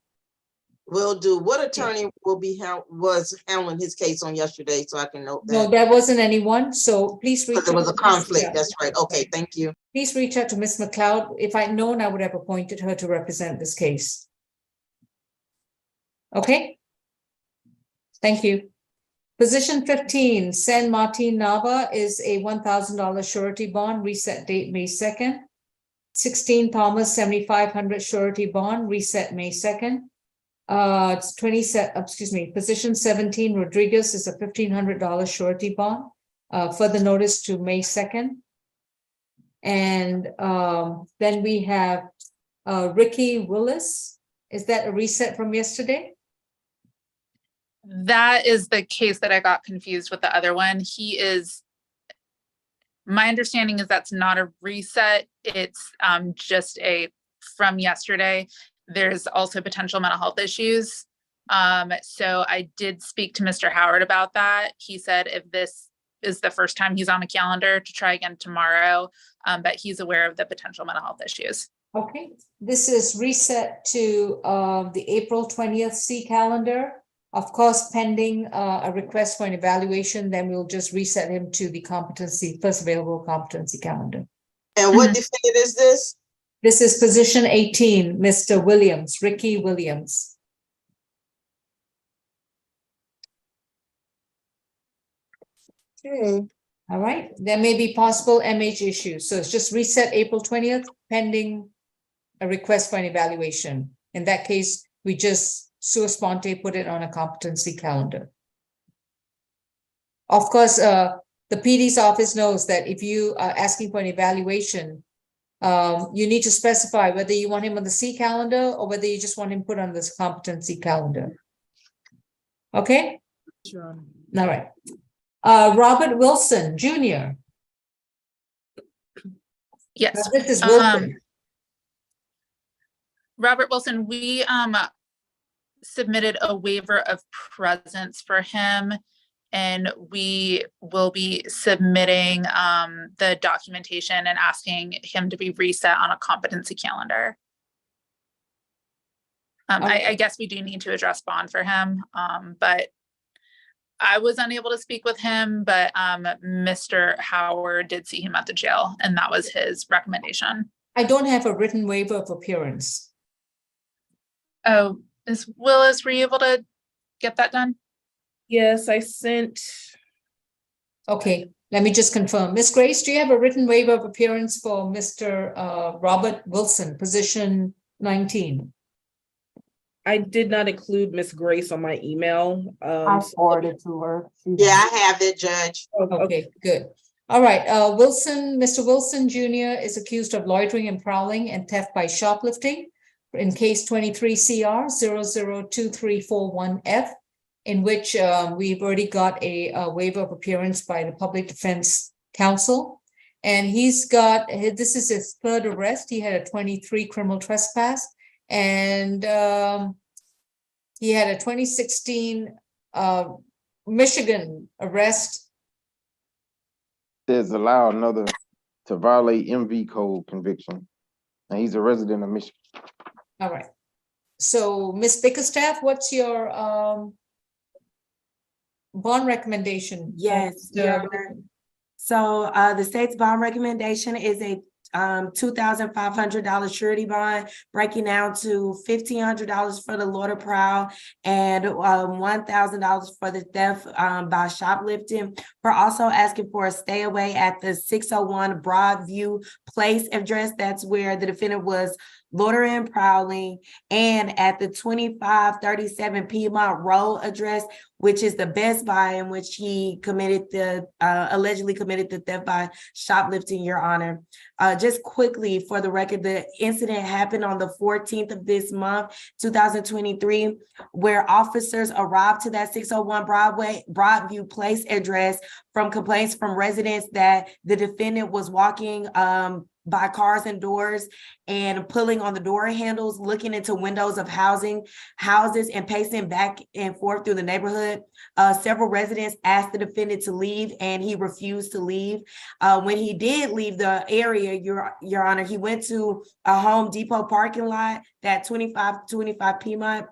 Will do. What attorney will be was handling his case on yesterday, so I can note No, that? there wasn't anyone, so please reach. Because there was a out to Ms. conflict, McLeod. that's right. Okay, thank you. Please reach out to Ms. McLeod. If I'd known, I would have appointed her to represent this case. Okay? Thank you. Position 15, San Martin Nava is a $1,000 surety bond, reset date May 2nd. 16 Thomas, 7,500 surety bond, reset May 2nd. It's 27, position 17, Rodriguez is a $1,500 surety bond. Further notice to May 2nd. And then we have Ricky Willis. Is that a reset from yesterday? That is the case that I got confused with the other one. My understanding is that's not a reset. It's just from yesterday. There's also potential mental health issues. So I did speak to Mr. Howard about that. He said if this is the first time he's on a calendar, to try again tomorrow, but he's aware of the potential mental health issues. Okay, this is reset to the April 20th C calendar. Of course, pending a request for an evaluation, then we'll just reset him to the first available competency calendar. And what defendant is this? This is position 18, Mr. Williams, Ricky Williams. Okay. All right, there may be possible MH issues. So it's just reset April 20th, pending a request for an evaluation. In that case, we just sua sponte put it on a competency calendar. Of course, the PD's office knows that if you are asking for an evaluation, you need to specify whether you want him on the C calendar or whether you just want him put on this competency calendar. Okay? Sure. All right. Robert Wilson, Jr. Yes. This is Wilson. Robert Wilson, we submitted a waiver of presence for him, and we will be submitting the documentation and asking him to be reset on a competency calendar. I guess we do need to address bond for him, but I was unable to speak with him, but Mr. Howard did see him at the jail, and that was his recommendation. I don't have a written waiver of appearance. Oh, Ms. Willis, were you able to get that done? Yes, I sent. Okay, let me just confirm. Ms. Grace, do you have a written waiver of appearance for Mr. Robert Wilson, position 19? I did not include Miss Grace on my email. I forwarded to her. Yeah, I have it, Judge. Okay, good. All right, Mr. Wilson Jr. is accused of loitering and prowling and theft by shoplifting in case 23 CR 002341F, in which we've already got a waiver of appearance by the Public Defense Counsel. And this is his third arrest. He had a 23 criminal trespass, and he had a 2016 Michigan arrest. Says allow another to violate MV code conviction. And he's a resident of Michigan. All right. So Ms. Bickerstaff, what's your bond recommendation? Yes, Your Honor. So the state's bond recommendation is a $2,500 surety bond, breaking down to $1,500 for the loiter prowl and $1,000 for the theft by shoplifting. We're also asking for a stay away at the 601 Broadview Place address. That's where the defendant was loitering, prowling, and at the 2537 Piedmont Road address, which is the Best Buy in which he allegedly committed the theft by shoplifting, Your Honor. Just quickly for the record, the incident happened on the 14th of this month, 2023, where officers arrived to that 601 Broadview Place address from complaints from residents that the defendant was walking by cars and doors and pulling on the door handles, looking into windows of houses and pacing back and forth through the neighborhood. Several residents asked the defendant to leave, and he refused to leave. When he did leave the area, Your Honor, he went to a Home Depot parking lot, that 2525 Piedmont,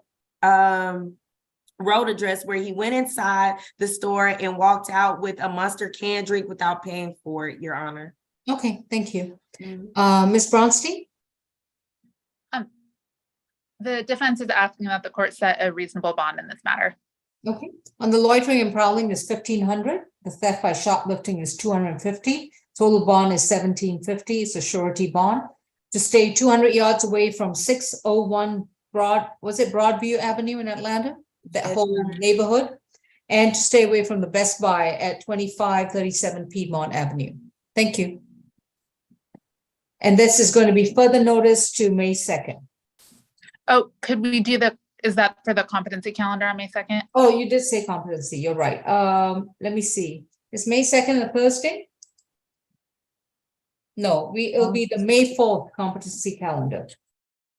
road address where he went inside the store and walked out with a Monster canned drink without paying for it, Your Honor. Okay, thank you. Mhm. Ms. Bronstein? The defense is asking that the court set a reasonable bond in this matter. Okay, on the loitering and prowling is 1,500. The theft by shoplifting is 250. Total bond is 1,750. It's a surety bond. To stay 200 yards away from 601 Broadview Avenue in Atlanta, that Yes, whole ma'am. neighborhood, and to stay away from the Best Buy at 2537 Piedmont Avenue. Thank you. And this is going to be further notice to May 2nd. Oh, could we do is that for the competency calendar on May 2nd? Oh, you did say competency. You're right. Let me see. Is May 2nd a Thursday? No, it'll be the May 4th competency calendar.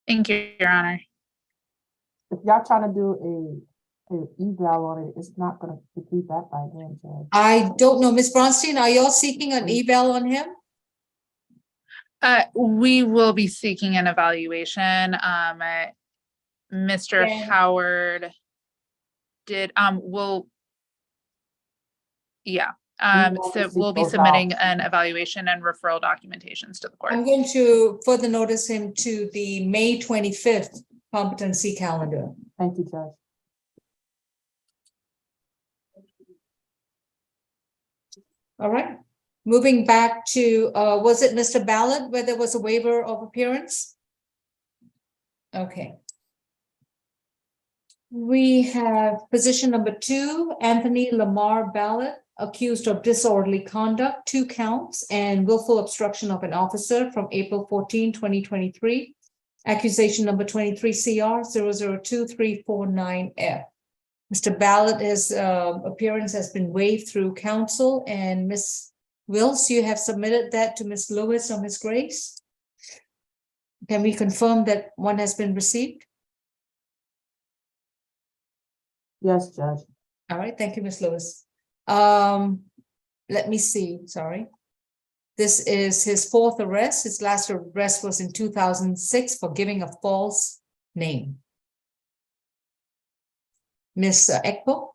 Thank you, Your Honor. If y'all trying to do a eval on it, it's not gonna complete that by then, Judge. I don't know, Ms. Bronstein, are y'all seeking an eval on him? We will be seeking an evaluation. Mr. Yeah. Howard did, so we'll be submitting an evaluation and referral documentations to the court. I'm going to further notice him to the May 25th competency calendar. Thank you, Judge. All right, moving back to, was it Mr. Ballard where there was a waiver of appearance? Okay. We have position number 2, Anthony Lamar Ballard, accused of disorderly conduct, 2 counts, and willful obstruction of an officer from April 14, 2023. Accusation number 23 CR 002349F. Mr. Ballard, his appearance has been waived through counsel, and Ms. Wills, you have submitted that to Ms. Lewis or Ms. Grace. Can we confirm that one has been received? Yes, Judge. All right, thank you, Ms. Lewis. Let me see, sorry. This is his 4th arrest. His last arrest was in 2006 for giving a false name. Ms. Ekpo?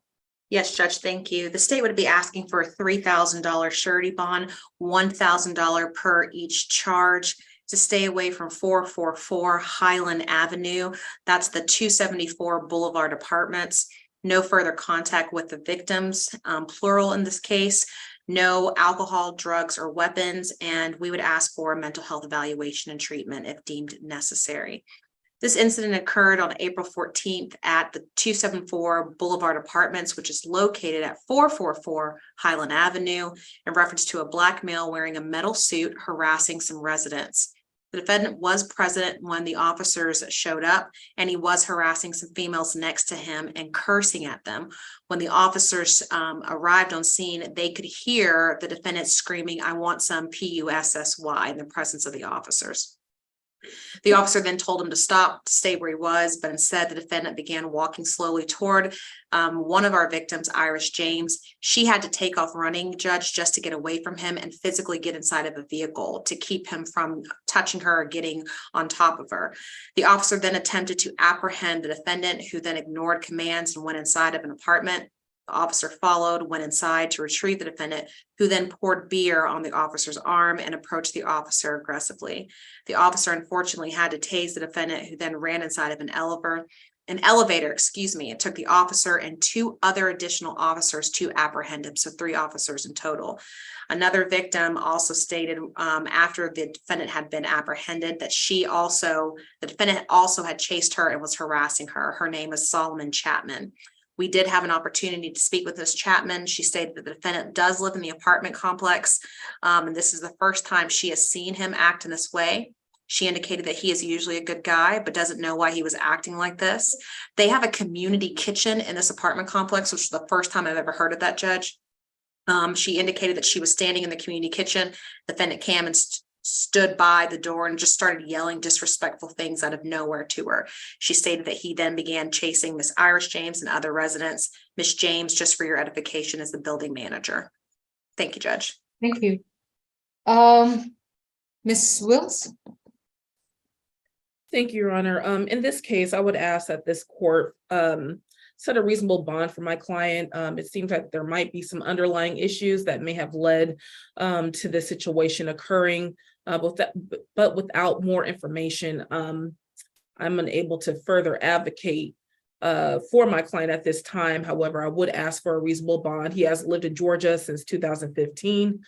Yes, Judge, thank you. The state would be asking for a $3,000 surety bond, $1,000 per each charge to stay away from 444 Highland Avenue. That's the 274 Boulevard Apartments. No further contact with the victims, plural in this case, no alcohol, drugs, or weapons, and we would ask for a mental health evaluation and treatment if deemed necessary. This incident occurred on April 14th at the 274 Boulevard Apartments, which is located at 444 Highland Avenue, in reference to a black male wearing a metal suit harassing some residents. The defendant was present when the officers showed up, and he was harassing some females next to him and cursing at them. When the officers arrived on scene, they could hear the defendant screaming, "I want some PUSSY," in the presence of the officers. The officer then told him to stop, to stay where he was, but instead the defendant began walking slowly toward one of our victims, Iris James. She had to take off running, Judge, just to get away from him and physically get inside of a vehicle to keep him from touching her or getting on top of her. The officer then attempted to apprehend the defendant, who then ignored commands and went inside of an apartment. The officer followed, went inside to retrieve the defendant, who then poured beer on the officer's arm and approached the officer aggressively. The officer unfortunately had to tase the defendant, who then ran inside of an elevator. It took the officer and 2 other additional officers to apprehend him, so 3 officers in total. Another victim also stated after the defendant had been apprehended that the defendant also had chased her and was harassing her. Her name is Solomon Chapman. We did have an opportunity to speak with Ms. Chapman. She stated that the defendant does live in the apartment complex, and this is the first time she has seen him act in this way. She indicated that he is usually a good guy, but doesn't know why he was acting like this. They have a community kitchen in this apartment complex, which is the first time I've ever heard of that, Judge. She indicated that she was standing in the community kitchen. The defendant came and stood by the door and just started yelling disrespectful things out of nowhere to her. She stated that he then began chasing Miss Iris James and other residents. Miss James, just for your edification, is the building manager. Thank you, Judge. Thank you. Ms. Wills? Thank you, Your Honor. In this case, I would ask that this court set a reasonable bond for my client. It seems like there might be some underlying issues that may have led to this situation occurring, but without more information, I'm unable to further advocate for my client at this time. However, I would ask for a reasonable bond. He has lived in Georgia since 2015.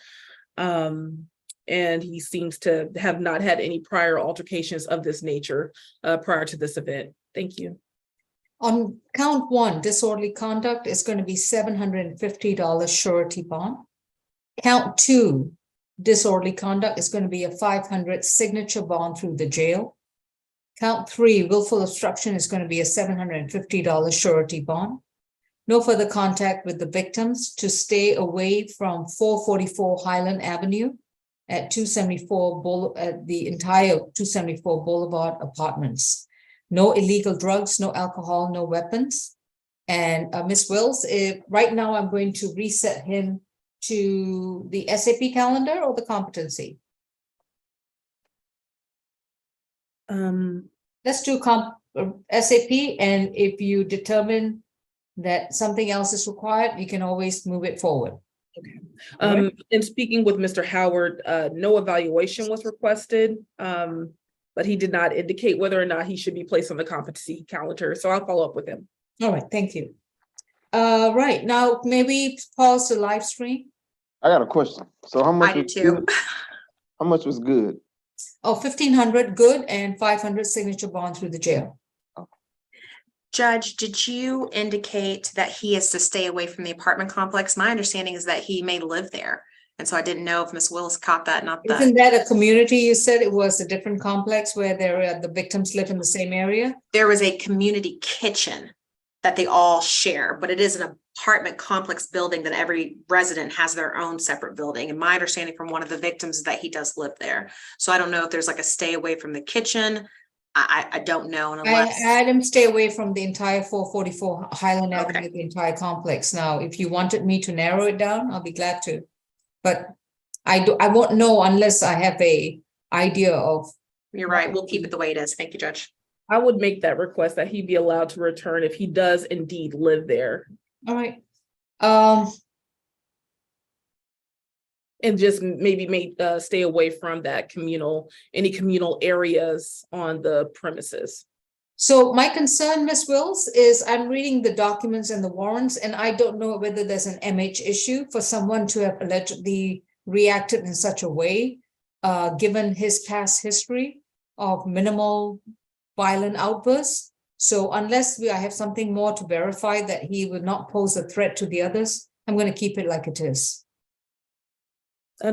And he seems to have not had any prior altercations of this nature prior to this event. Thank you. On count one, disorderly conduct is going to be $750 surety bond. Count two, disorderly conduct is going to be a $500 signature bond through the jail. Count three, willful obstruction is going to be a $750 surety bond. No further contact with the victims, to stay away from 444 Highland Avenue at 274 at the entire 274 Boulevard Apartments. No illegal drugs, no alcohol, no weapons. And Ms. Wills, right now I'm going to reset him to the SAP calendar or the competency. Let's do SAP, and if you determine that something else is required, you can always move it forward. Okay. In speaking with Mr. Howard, no evaluation was requested, but he did not indicate whether or not he should be placed on the competency calendar. So I'll follow up with him. All right, thank you. Right, now maybe pause the live stream. I got a question. So how much? I do too. How much was good? Oh, 1,500 good and 500 signature bond through the jail. Judge, did you indicate that he is to stay away from the apartment complex? My understanding is that he may live there. And so I didn't know if Ms. Willis caught that, not that. Isn't that a community? You said it was a different complex where the victims live in the same area? There was a community kitchen that they all share, but it is an apartment complex building that every resident has their own separate building. And my understanding from one of the victims is that he does live there. So I don't know if there's like a stay away from the kitchen. I don't know. And unless I had him stay away from the entire 444 Highland Avenue, the entire complex. Now, if you wanted me to narrow it down, I'll be glad to. But I won't know unless I have a idea of. You're right. We'll keep it the way it is. Thank you, Judge. I would make that request that he be allowed to return if he does indeed live there. All right. And just maybe stay away from that any communal areas on the premises. So my concern, Ms. Wills, is I'm reading the documents and the warrants, and I don't know whether there's an MH issue for someone to have allegedly reacted in such a way, given his past history of minimal violent outbursts. So unless I have something more to verify that he would not pose a threat to the others, I'm going to keep it like it is.